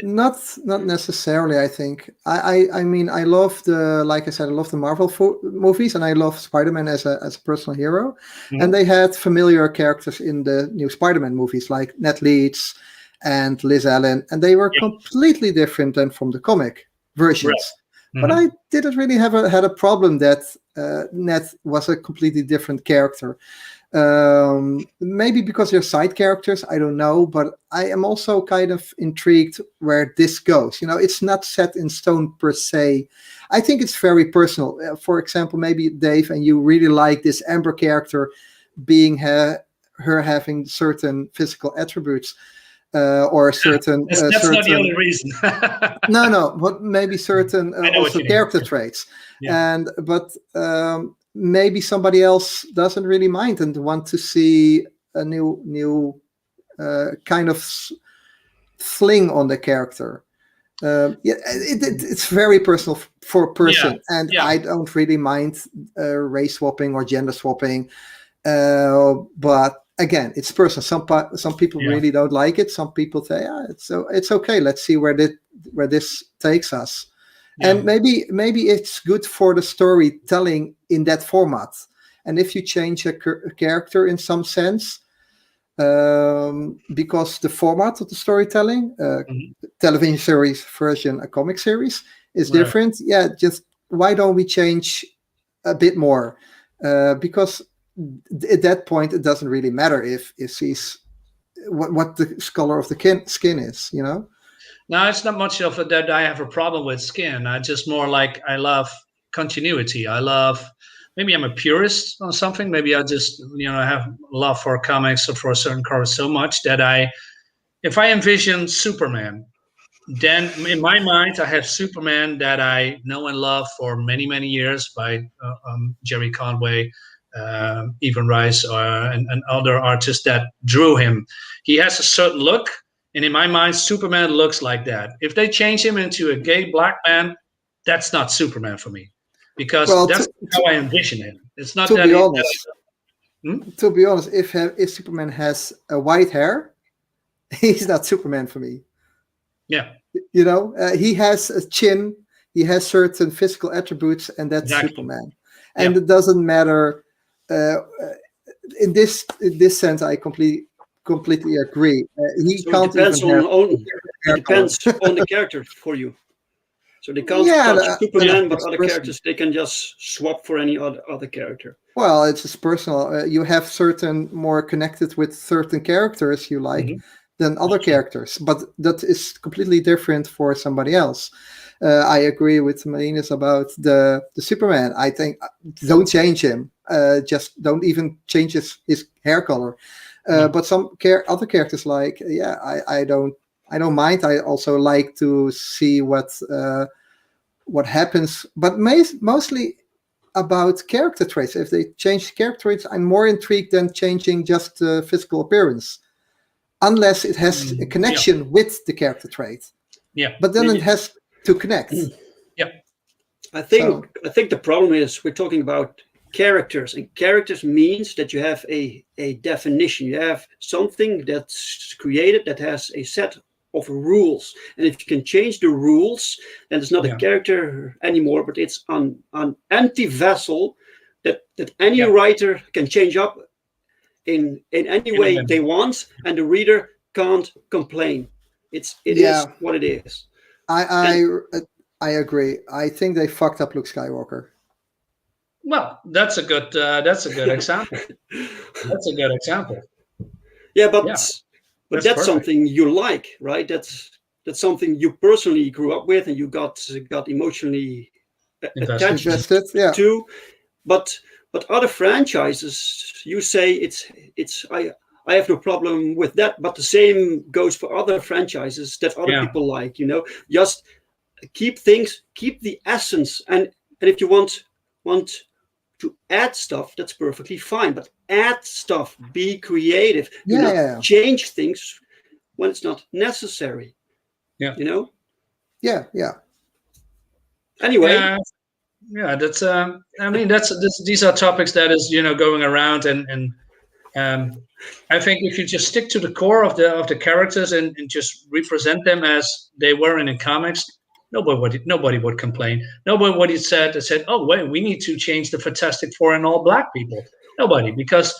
Not necessarily. I think. I mean, I love like I said, I love the Marvel movies, and I love Spider-Man as a personal hero. And they had familiar characters in the new Spider-Man movies, like Ned Leeds and Liz Allen, and they were completely different than from the comic versions. Right. But I didn't really had a problem that Ned was a completely different character. Maybe because they're side characters, I don't know, but I am also kind of intrigued where this goes. It's not set in stone per se. I think it's very personal. For example, maybe Dave and you really like this Amber character being her having certain physical attributes. Or certain. That's not the only reason. no, but maybe certain also character traits, but maybe somebody else doesn't really mind and want to see a new kind of fling on the character. It's very personal for a person, and I don't really mind race swapping or gender swapping, but. Again, it's personal. Some people really don't like it. Some people say, it's okay. Let's see where this takes us. And maybe it's good for the storytelling in that format. And if you change a character in some sense, because the format of the storytelling, television series version, a comic series, is different. Yeah, just why don't we change a bit more? Because at that point, it doesn't really matter if he's what the color of the skin is, you know. No, it's not much of it that I have a problem with skin. I just more like I love continuity. I love, maybe I'm a purist on something. Maybe I just, have love for comics or for a certain color so much that if I envision Superman, then in my mind, I have Superman that I know and love for many, many years by Jerry Conway, Evan Rice, and other artists that drew him. He has a certain look, and in my mind, Superman looks like that. If they change him into a gay black man, that's not Superman for me, because that's how I envision him. It's not that. To be honest, if Superman has a white hair, he's not Superman for me. Yeah, he has a chin, he has certain physical attributes, and that's Superman. And it doesn't matter. In this sense, I completely agree. He can't depends even it depends on the character for you. So they can't touch Superman, but other characters they can just swap for any other character. Well, it's just personal. You have certain more connected with certain characters you like than other characters, but that is completely different for somebody else. I agree with Marinus about the Superman. I think don't change him. Just don't even change his hair color. But some other characters like, I don't mind. I also like to see what happens, but mostly about character traits. If they change character traits, I'm more intrigued than changing just physical appearance, unless it has a connection with the character trait. Yeah, but then it has to connect. Yeah, I think the problem is we're talking about characters, and characters means that you have a definition. You have something that's created that has a set of rules, and if you can change the rules, then it's not a character anymore, but it's an empty vessel that any writer can change up in any way they want, and the reader can't complain. It is what it is. I agree. I think they fucked up Luke Skywalker. Well, that's a good example. That's a good example. Yeah, but that's something you like, right? That's something you personally grew up with, and you got emotionally attached to. But other franchises, you say it's I have no problem with that. But the same goes for other franchises that other people like. Just keep the essence, and if you want to add stuff, that's perfectly fine, but add stuff, be creative. Do not change things when it's not necessary. Anyway, that's these are topics that is going around, and I think if you just stick to the core of the characters and just represent them as they were in the comics, nobody would complain. Nobody said, oh wait, we need to change the Fantastic Four and all black people. Nobody, because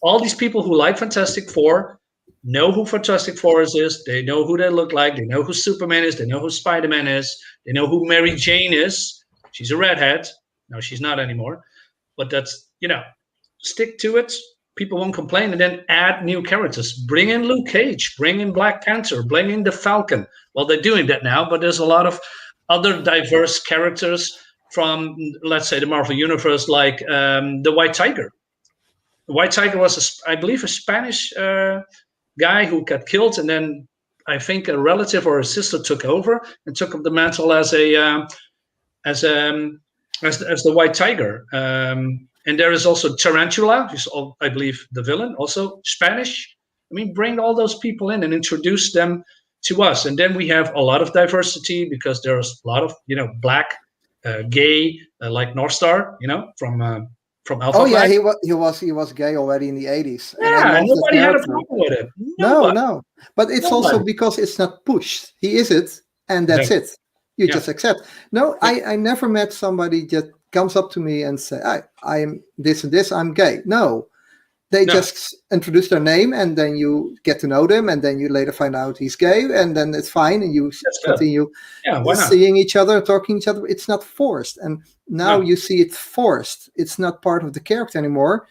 all these people who like Fantastic Four know who Fantastic Four is. They know who they look like. They know who Superman is. They know who Spider-Man is. They know who Mary Jane is. She's a redhead. No, she's not anymore. But that's, stick to it. People won't complain, and then add new characters. Bring in Luke Cage, bring in Black Panther, bring in the Falcon. Well, they're doing that now, but there's a lot of other diverse characters from, let's say, the Marvel Universe, like the White Tiger. The White Tiger was, I believe, a Spanish guy who got killed, and then I think a relative or a sister took over and took up the mantle as the White Tiger. And there is also Tarantula, who's, I believe, the villain, also Spanish. I mean, bring all those people in and introduce them to us. And then we have a lot of diversity, because there's a lot of, black, gay, like North Star, from Alpha. Oh yeah, he was gay already in the 80s. Yeah, and nobody had a problem with it. No. But it's also because it's not pushed. He is it, and that's it. You just accept. No, I never met somebody that comes up to me and say, I am this and this, I'm gay. No. They just introduce their name, and then you get to know them, and then you later find out he's gay, and then it's fine, and you continue seeing each other, talking to each other. It's not forced. And now you see it forced. It's not part of the character anymore.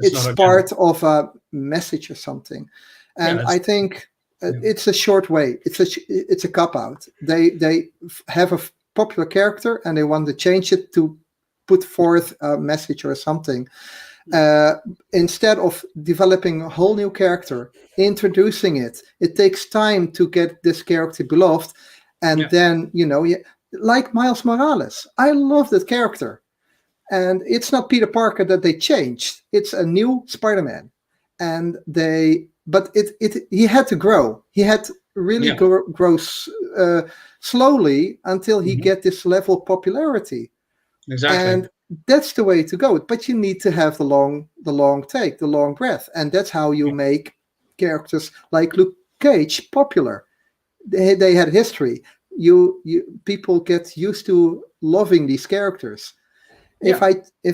It's part of a message or something. And I think it's a short way. It's a cop-out. They have a popular character, and they want to change it to put forth a message or something. Instead of developing a whole new character, introducing it takes time to get this character beloved. And then, like Miles Morales, I love that character. And it's not Peter Parker that they changed. It's a new Spider-Man. And he had to grow. He had to really grow slowly until he get this level of popularity. Exactly. And that's the way to go. But you need to have the long take, the long breath. And that's how you make characters like Luke Cage popular. They had history. People get used to loving these characters. If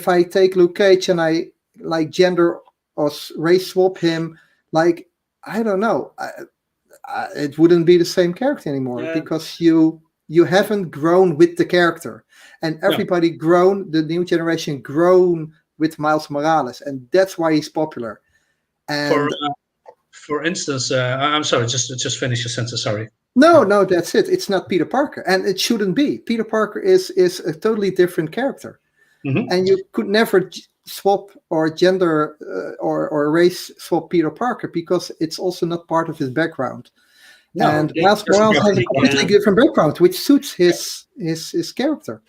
I take Luke Cage and I like gender or race swap him, like, I don't know, it wouldn't be the same character anymore because you haven't grown with the character. And everybody the new generation grown with Miles Morales, and that's why he's popular. And for instance, I'm sorry, just finish your sentence. Sorry. No, that's it. It's not Peter Parker, and it shouldn't be. Peter Parker is a totally different character, and you could never swap or gender or race swap Peter Parker because it's also not part of his background. And Miles Morales has a completely different background, which suits his character.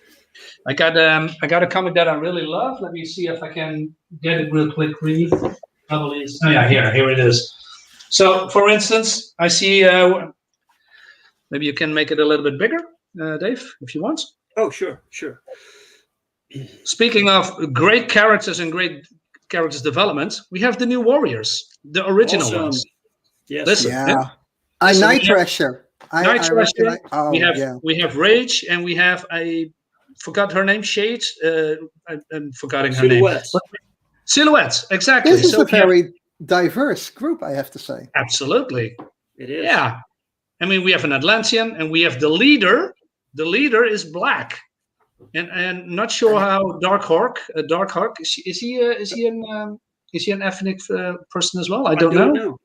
I got a comic that I really love. Let me see if I can get it real quickly. Here it is. So, for instance, I see. Maybe you can make it a little bit bigger, Dave, if you want. Oh, sure. Speaking of great characters and great characters development, we have the new Warriors, the original ones. Yes. Listen, Night Thrasher. We have Rage, and we have forgot her name, Shade. I'm forgetting her name. Silhouettes, exactly. This is a very diverse group, I have to say. Absolutely. It is. Yeah. I mean, we have an Atlantean, and we have the leader. The leader is black, and not sure how Darkhawk. Is he an ethnic person as well? I don't know.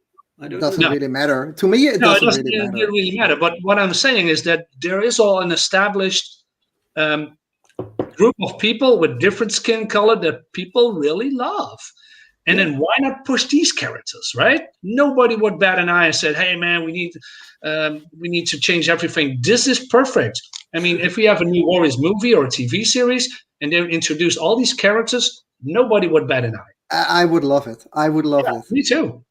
It doesn't really matter. To me, it doesn't really matter. But what I'm saying is that there is all an established group of people with different skin color that people really love. And then why not push these characters, right? Nobody would bat an eye and said, "Hey, man, we need to change everything." This is perfect. I mean, if we have a new Warriors movie or a TV series and they introduce all these characters, nobody would bat an eye. I would love it. Me too.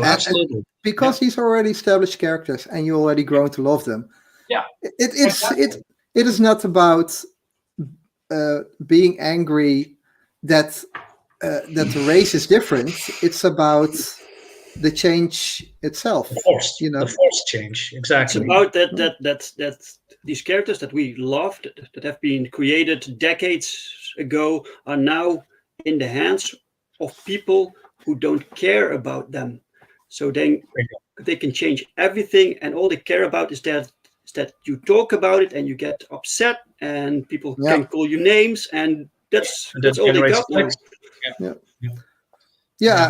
Absolutely. Because these are already established characters and you already grown to love them. Yeah. It is not about being angry that the race is different. It's about the change itself. The forced change. Exactly. It's about that these characters that we loved, that have been created decades ago, are now in the hands of people who don't care about them. So then they can change everything, and all they care about is that you talk about it and you get upset, and people can call you names, and that's all they got now.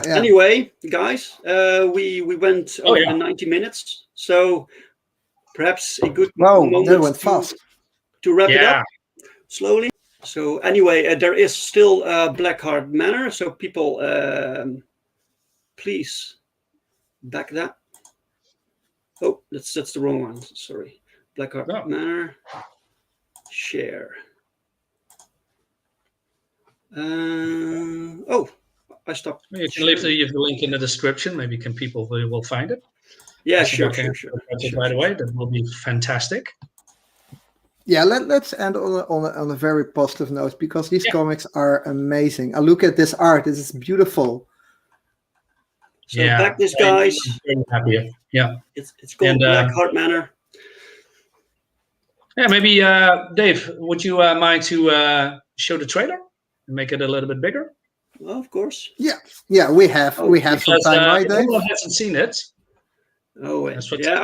Anyway, guys, we went over 90 minutes, so perhaps a good moment that went fast. To wrap it up slowly. So anyway, there is still Blackhart Manor, so people, please back that. Oh, that's the wrong one. Sorry, Blackhart Manor. Share. I stopped. You can leave the link in the description. Maybe people will find it. Yeah, sure. Right away, that will be fantastic. Yeah, let's end on a very positive note, because these comics are amazing. I look at this art; this is beautiful. So back this, guys. I'm very happy. Yeah, it's called Blackhart Manor. Yeah, maybe Dave, would you mind to show the trailer and make it a little bit bigger? Well, of course. Yeah. We have some Because time, right, Dave? everyone hasn't seen it. Oh, That's what yeah.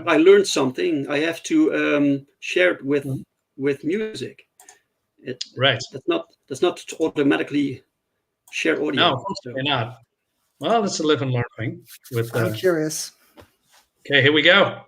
I learned something. I have to share it with music. Right. That's not automatically share audio. No, of course not. Well, it's a live and learn thing. I'm curious. Okay, here we go.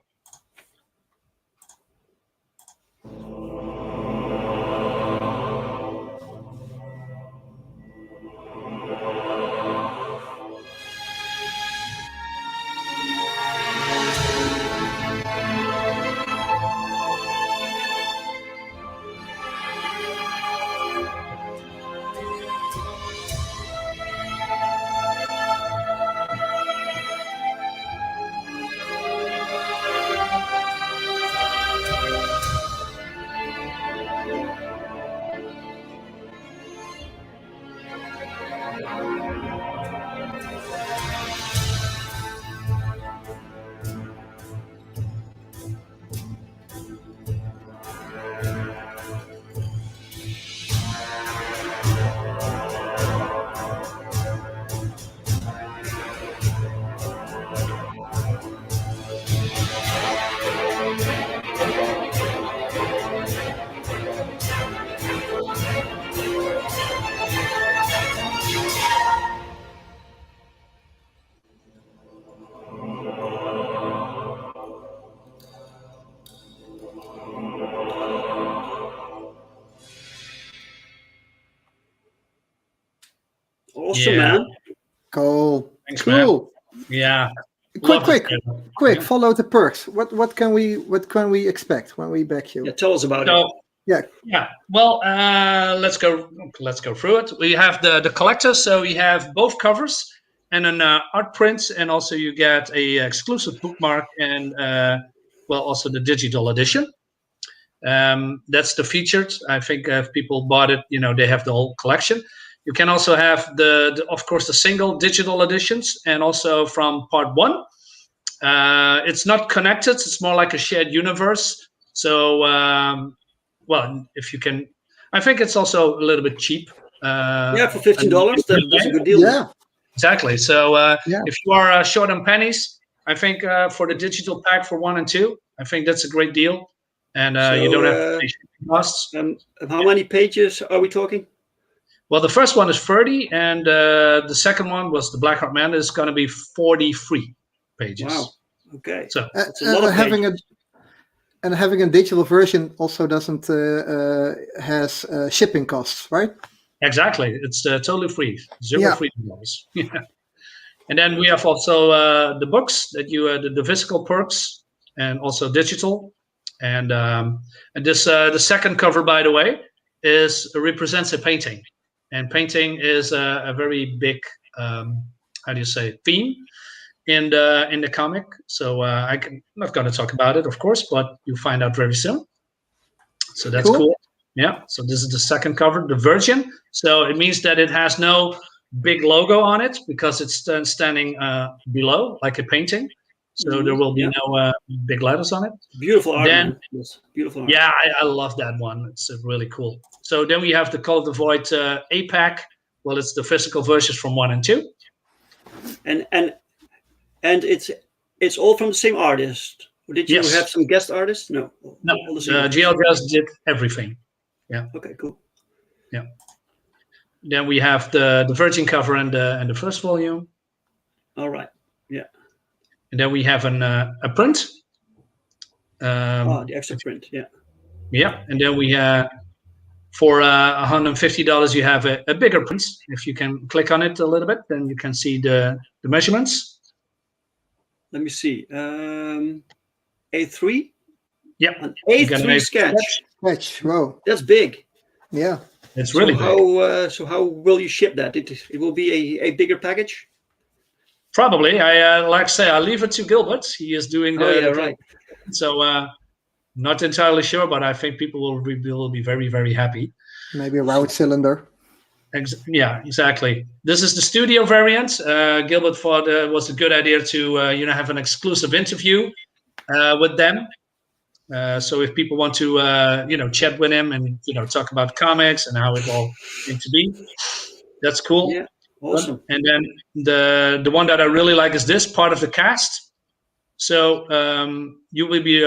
Awesome, man. Cool. Thanks, cool. Man. Yeah. Quick. Follow the perks. What can we expect when we back you? Yeah, tell us about it. Yeah. Well, let's go through it. We have the collector, so we have both covers and an art print, and also you get a exclusive bookmark and also the digital edition. That's the featured. I think if people bought it, they have the whole collection. You can also have of course, the single digital editions, and also from part 1. It's not connected. It's more like a shared universe. So, if you can, I think it's also a little bit cheap. For $15, that's a good deal. Yeah, exactly. So, if you are short on pennies, I think for the digital pack for 1 and 2, I think that's a great deal, and you don't have to pay shipping costs. How many pages are we talking? Well, the first one is 30, and the second one was the Blackhart Manor. Is going to be 43 pages. Wow. Okay. So that's a lot of pages. Having a digital version also doesn't has shipping costs, right? Exactly. It's totally free. Zero free dollars. And then we have also the books that the physical perks, and also digital. And this the second cover, by the way, represents a painting. And painting is a very big, theme in the comic. So I'm not going to talk about it, of course, but you'll find out very soon. So that's cool. Yeah. So this is the second cover, the Virgin. So it means that it has no big logo on it because it's standing below like a painting. So there will be no big letters on it. Beautiful art. Yes, beautiful art. Yeah, I love that one. It's really cool. So then we have the Call of the Void APAC. Well, it's the physical versions from 1 and 2. And it's all from the same artist. Or did you have some guest artists? No. GL just did everything. Yeah. Okay, cool. Yeah. Then we have the Virgin cover and the first volume. All right. Yeah. And then we have a print. The extra print. Yeah. Yeah. And then we for $150 you have a bigger print. If you can click on it a little bit, then you can see the measurements. Let me see. A3. Yeah. An A3 sketch. Wow. That's big. Yeah. It's really big. So how will you ship that? It will be a bigger package? Probably. I leave it to Gilbert. He is doing right. So not entirely sure, but I think people will be very, very happy. Maybe a round cylinder. Yeah, exactly. This is the studio variant. Gilbert thought it was a good idea to have an exclusive interview with them. So if people want to, chat with him and talk about comics and how it all came to be, that's cool. Yeah, awesome. And then the one that I really like is this part of the cast. So you will be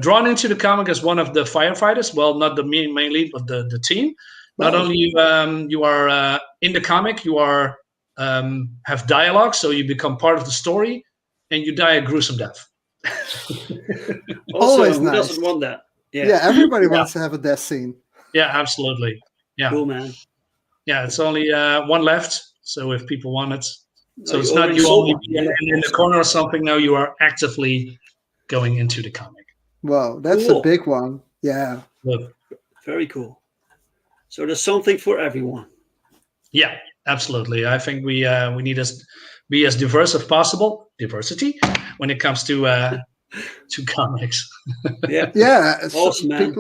drawn into the comic as one of the firefighters. Well, not the main lead, but the team. Wow. Not only you are in the comic, you are have dialogue, so you become part of the story, and you die a gruesome death. Also, Always who nice. doesn't want that? Yeah, everybody wants to have a death scene. Yeah, absolutely. Yeah, Cool, man. Yeah, it's only one left. So if people want it, so Oh, it's you not already you sold only one. in the corner or something. No, you are actively going into the comic. Wow, that's Cool. a big one. Yeah. Look. Very cool. So there's something for everyone. Yeah, absolutely. I think we need to be as diverse as possible. Diversity when it comes to comics. Yeah. Yeah. Awesome, man.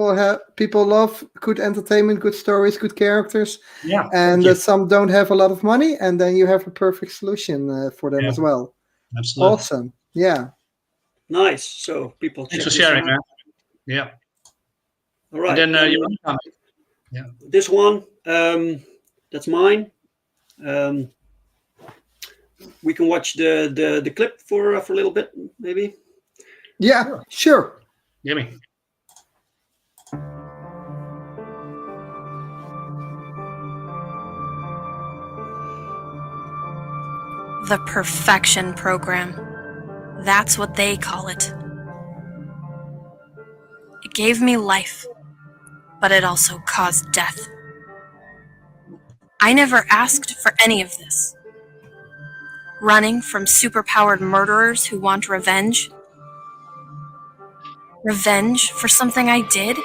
People love good entertainment, good stories, good characters. Yeah. And some don't have a lot of money, and then you have a perfect solution for them as well. Absolutely. Awesome. Yeah. Nice. So people Thanks check for this sharing, out. man. Yeah. All right. And then your own comic. Yeah. This one, that's mine. We can watch the clip for a little bit, maybe. Yeah, sure. Gimme. The Perfection Program. That's what they call it. It gave me life, but it also caused death. I never asked for any of this. Running from superpowered murderers who want revenge. Revenge for something I did?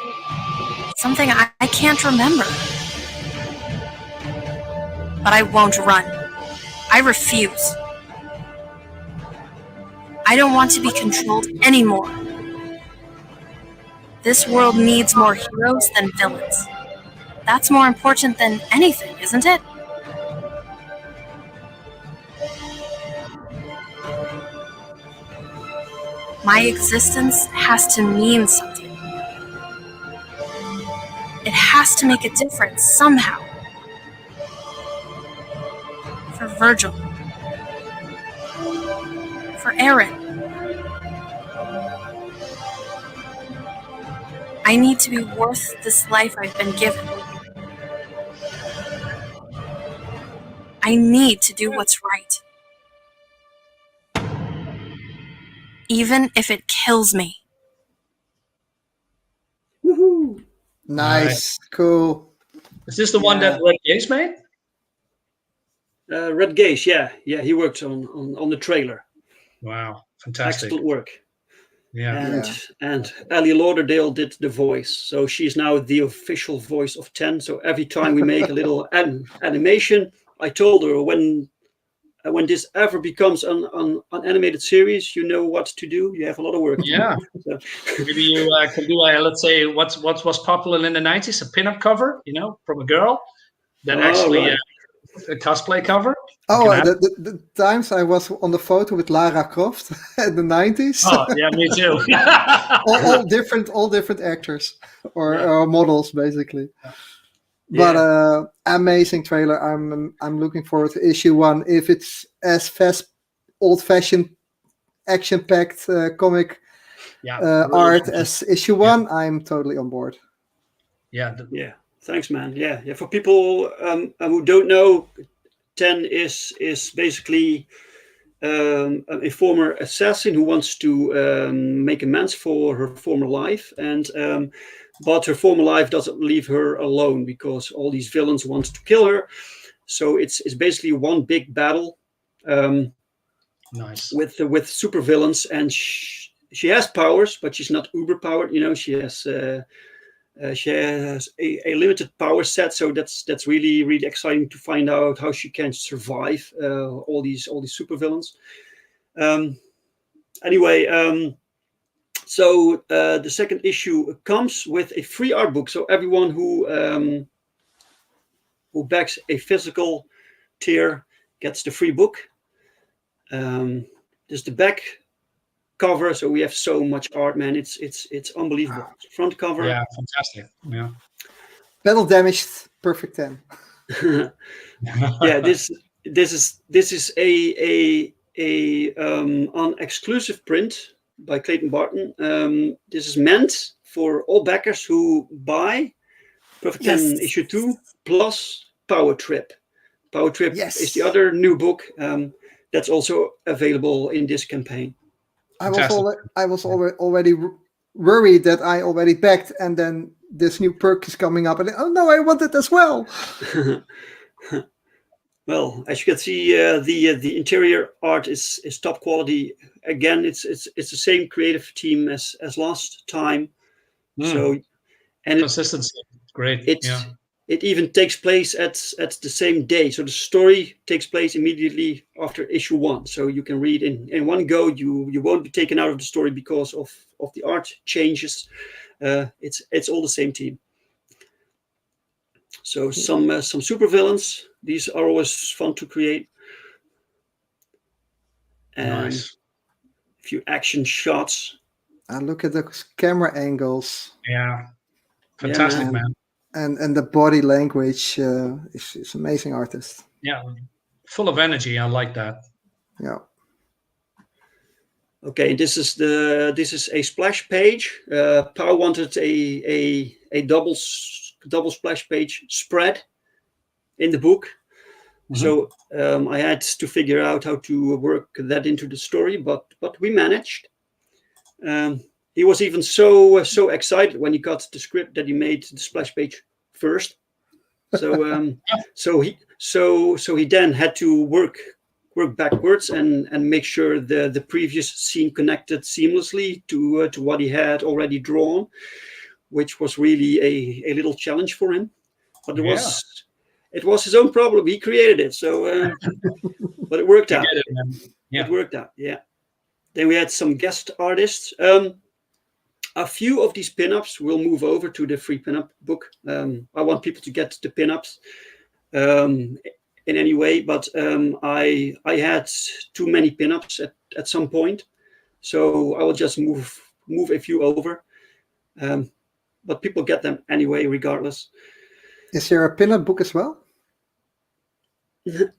Something I can't remember. But I won't run. I refuse. I don't want to be controlled anymore. This world needs more heroes than villains. That's more important than anything, isn't it? My existence has to mean something. It has to make a difference somehow. For Virgil. For Aaron. I need to be worth this life I've been given. I need to do what's right. Even if it kills me. Woohoo! Nice. Cool. Is this the one that Red Gaze made? Red Gaze, yeah. He worked on the trailer. Wow, fantastic. Excellent work. Yeah. And Ellie Lauderdale did the voice, so she's now the official voice of 10. So every time we make a little animation, I told her when this ever becomes an animated series, you know what to do. You have a lot of work. Yeah. So. Maybe you can do, let's say, what was popular in the 90s, a pinup cover, from a girl, then actually a cosplay cover. Oh, the times I was on the photo with Lara Croft in the 90s. Oh, yeah, me too. all different actors or models, basically. But amazing trailer. I'm looking forward to issue 1. If it's as fast, old-fashioned, action-packed comic art as issue 1, I'm totally on board. Yeah. Thanks, man. Yeah. For people who don't know, 10 is basically a former assassin who wants to make amends for her former life, and but her former life doesn't leave her alone because all these villains want to kill her. So it's basically one big battle nice. with super villains, and she has powers, but she's not uber powered. She has a limited power set, so that's really exciting to find out how she can survive all these super villains. Anyway, so the second issue comes with a free art book. So everyone who backs a physical tier gets the free book. There's the back cover. So we have so much art, man. It's unbelievable. Front cover. Yeah, fantastic. Yeah. Battle damaged, perfect 10. Yeah, this is a an exclusive print by Clayton Barton. This is meant for all backers who buy Perfect 10 issue 2 plus Power Trip. Power Trip is the other new book that's also available in this campaign. I was already worried that I already backed, and then this new perk is coming up, and oh no, I want it as well. Well, as you can see, the interior art is top quality. Again, it's the same creative team as last time. So, and consistency, great. It even takes place at the same day. So the story takes place immediately after issue 1. So you can read in one go. You won't be taken out of the story because of the art changes. It's all the same team. So some super villains. These are always fun to create. And nice. A few action shots. And look at the camera angles. Yeah, fantastic, man. And the body language is amazing artist. Yeah, full of energy. I like that. Yeah. Okay, this is a splash page. Pau wanted a double splash page spread in the book, so I had to figure out how to work that into the story, but we managed. He was even so excited when he got the script that he made the splash page first. So so he then had to work backwards and make sure the previous scene connected seamlessly to what he had already drawn, which was really a little challenge for him. But it was his own problem. He created it, so but it worked out. It worked out, yeah. Then we had some guest artists. A few of these pinups will move over to the free pinup book. I want people to get the pinups in any way, but I had too many pinups at some point, so I will just move a few over. But people get them anyway, regardless. Is there a pinup book as well?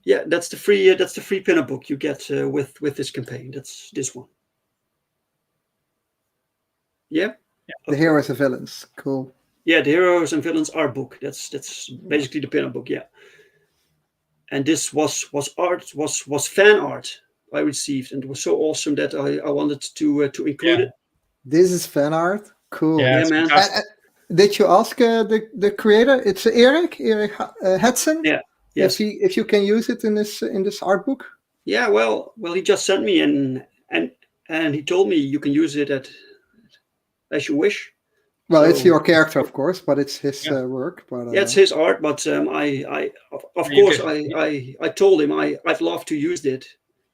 Yeah, that's the free pinup book you get with this campaign. That's this one. Yeah. The heroes and villains. Cool. Yeah, the heroes and villains art book. That's basically the pinup book. Yeah. And this was fan art I received, and it was so awesome that I wanted to include it. This is fan art. Cool. Yeah, man. Did you ask the creator? It's Erik Hudson. Yeah. Yes. If you can use it in this art book. Yeah. Well, he just sent me and he told me you can use it as you wish. Well, it's your character, of course, but it's his work. But it's his art. But I told him I'd love to use it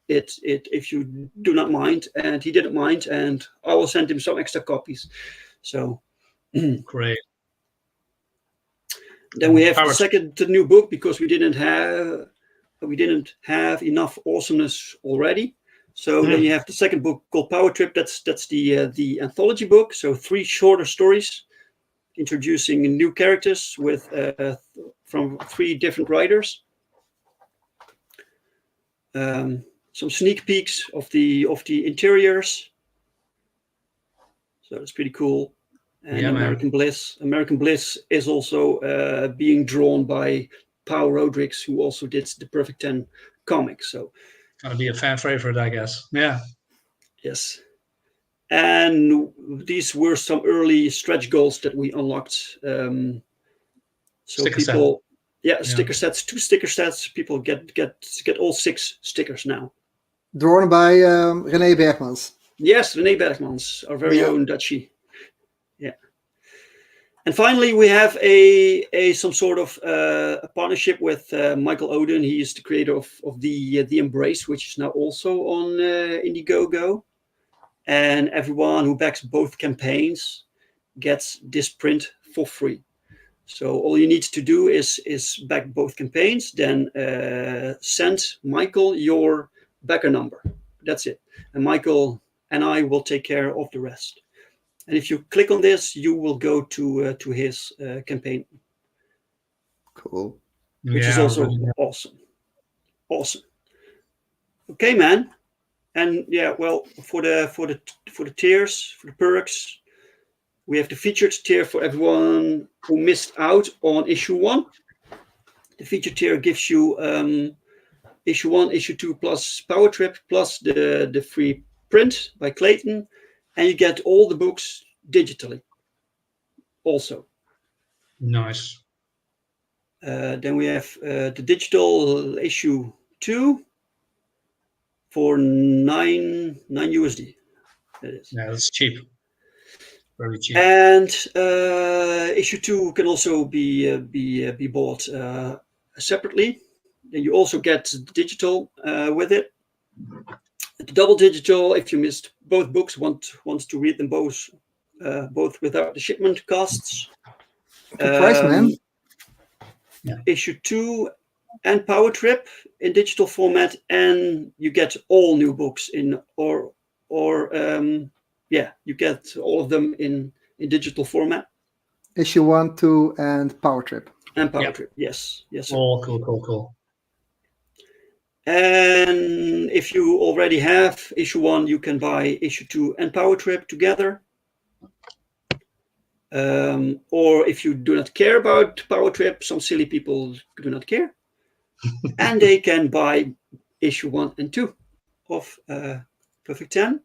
if you do not mind, and he didn't mind, and I will send him some extra copies. So great. Then we have the new book, because we didn't have enough awesomeness already. So then you have the second book called Power Trip. That's the anthology book. So 3 shorter stories introducing new characters with from 3 different writers. Some sneak peeks of the interiors. So that's pretty cool. And American Bliss. American Bliss is also being drawn by Paul Rodriguez, who also did the Perfect 10 comics. So gonna be a fan favorite, I guess. Yeah. Yes. And these were some early stretch goals that we unlocked. So sticker people, sticker sets, 2 sticker sets. People get all 6 stickers now. Drawn by René Bergmans. Yes, René Bergmans, our very own Dutchie. Yeah. And finally, we have some sort of a partnership with Michael Oden. He is the creator of the Embrace, which is now also on Indiegogo. And everyone who backs both campaigns gets this print for free. So all you need to do is back both campaigns, then send Michael your backer number. That's it. And Michael and I will take care of the rest. And if you click on this, you will go to his campaign. Cool. Which is also really awesome. Awesome. Okay, man. And yeah, well, for the tiers, for the perks, we have the featured tier for everyone who missed out on issue 1. The featured tier gives you issue 1, issue 2 plus Power Trip plus the free print by Clayton, and you get all the books digitally also. nice. Then we have the digital issue 2 for 9 USD. That is. Yeah, that's cheap. Very cheap. And issue 2 can also be bought separately. Then you also get digital with it. The double digital, if you missed both books, wants to read them both without the shipment costs. Good price, man. Issue 2 and Power Trip in digital format, and you get all new books in you get all of them in digital format. Issue 1, 2, and Power Trip. And Power Trip, yes. Sir. Oh, cool. And if you already have issue 1, you can buy issue 2 and Power Trip together. Or if you do not care about Power Trip, some silly people do not care, and they can buy issue 1 and 2 of Perfect 10.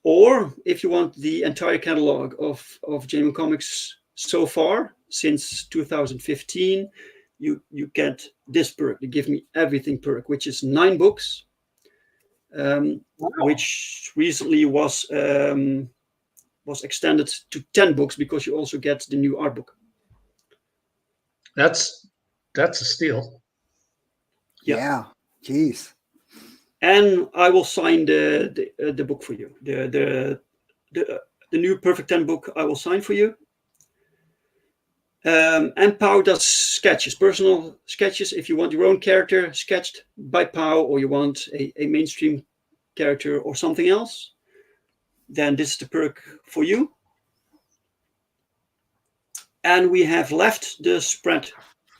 Or if you want the entire catalog of JMO Comics so far, since 2015, you get this perk, the Give Me Everything perk, which is 9 books, which recently was extended to 10 books because you also get the new art book. That's a steal. Yeah. Jeez. And I will sign the book for you. The new Perfect 10 book I will sign for you. And Pau does sketches, personal sketches. If you want your own character sketched by Pau, or you want a mainstream character or something else, then this is the perk for you. And we have left the spread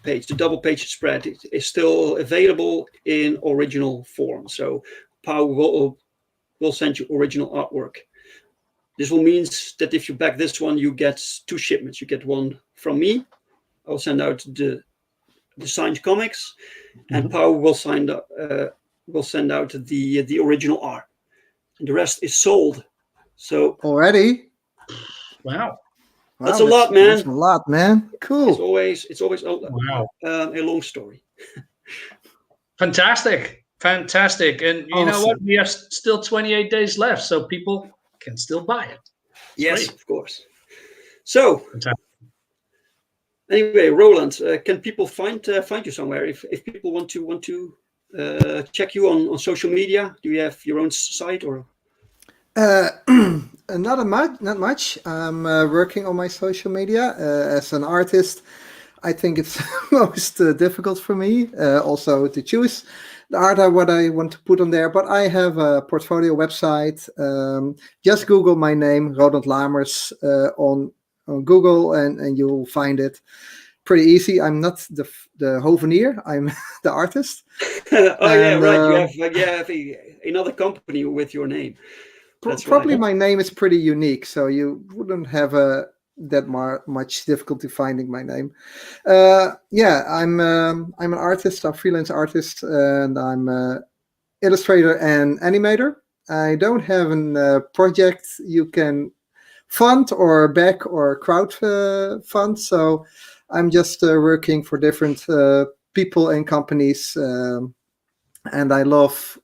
page, the double page spread. It is still available in original form. So Pau will send you original artwork. This will mean that if you back this one, you get 2 shipments. You get one from me. I'll send out the signed comics, and Pau will send out the original art. And the rest is sold. So already? Wow. That's a lot, man. That's a lot, man. Cool. It's always a long story. Fantastic. And you know what? We have still 28 days left, so people can still buy it. Yes, great. Of course. So, fantastic. Anyway, Roland, can people find you somewhere if people want to check you on social media? Do you have your own site or? Not much. I'm working on my social media as an artist. I think it's most difficult for me also to choose the art what I want to put on there. But I have a portfolio website. Just Google my name, Roland Lamers, on Google, and you'll find it pretty easy. I'm not the hovenier. I'm the artist. Right. You have another company with your name. Probably right. My name is pretty unique, so you wouldn't have that much difficulty finding my name. I'm an artist, a freelance artist, and I'm an illustrator and animator. I don't have a project you can fund or back or crowd fund, so I'm just working for different people and companies, and I love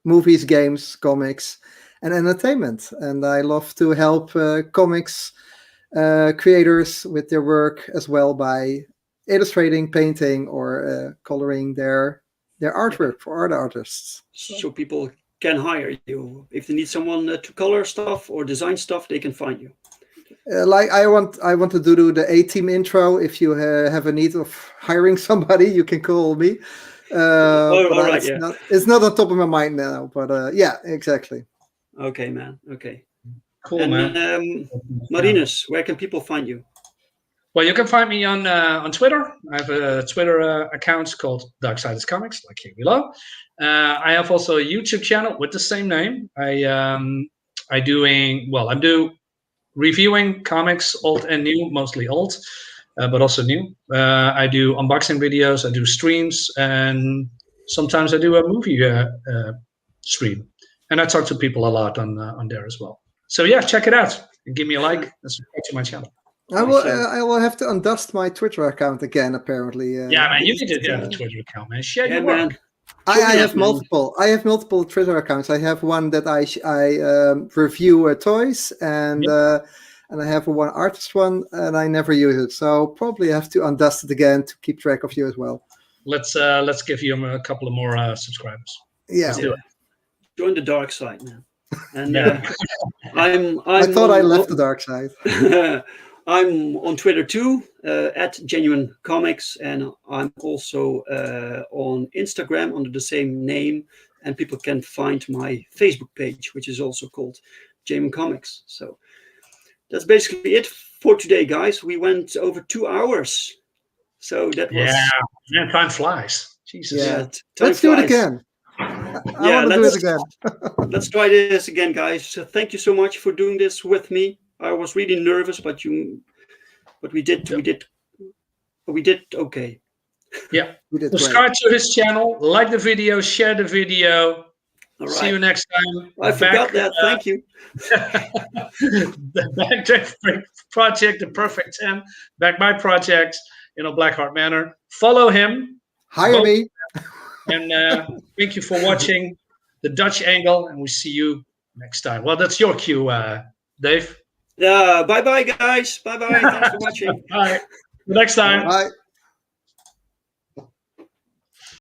movies, games, comics, and entertainment, and I love to help comics creators with their work as well by illustrating, painting, or coloring their artwork for art artists. So people can hire you if they need someone to color stuff or design stuff. They can find you. Like I want to do the A-Team intro. If you have a need of hiring somebody, you can call me. It's not on top of my mind now, but yeah, exactly. Okay, man. Okay. Cool, And man. Marinus, where can people find you? Well, you can find me on Twitter. I have a Twitter account called Darksiders Comics, like here below. I have also a YouTube channel with the same name. I'm reviewing comics, old and new, mostly old, but also new. I do unboxing videos, I do streams, and sometimes I do a movie stream. And I talk to people a lot on there as well. So yeah, check it out and give me a like and subscribe to my channel. I will have to undust my Twitter account again. Apparently. Yeah, man, you need to have a Twitter account, man. Share your man. work. I have multiple. I have multiple Twitter accounts. I have one that I review toys, and I have one artist one, and I never use it. So probably have to undust it again to keep track of you as well. Let's give you a couple of more subscribers. Yeah. Let's do it. Join the dark side, man. And I thought I left the dark side. I'm on Twitter too, at Genuine Comics, and I'm also on Instagram under the same name, and people can find my Facebook page, which is also called Genuine Comics. So that's basically it for today, guys. We went over 2 hours, so that was man, time flies. Jesus. Yeah, let's do it again. I want to do it again. Let's try this again, guys. So thank you so much for doing this with me. I was really nervous, but we did okay. Yeah. Subscribe to his channel, like the video, share the video. All right. See you next time. I forgot that. Thank you. The Backtrack Project, the Perfect 10, back my project, Blackhart Manor. Follow him. Hire me. And thank you for watching the Dutch Angle, and we'll see you next time. Well, that's your cue, Dave. Yeah, bye-bye, guys. Bye-bye. Thanks for watching. Bye. Next time. Bye.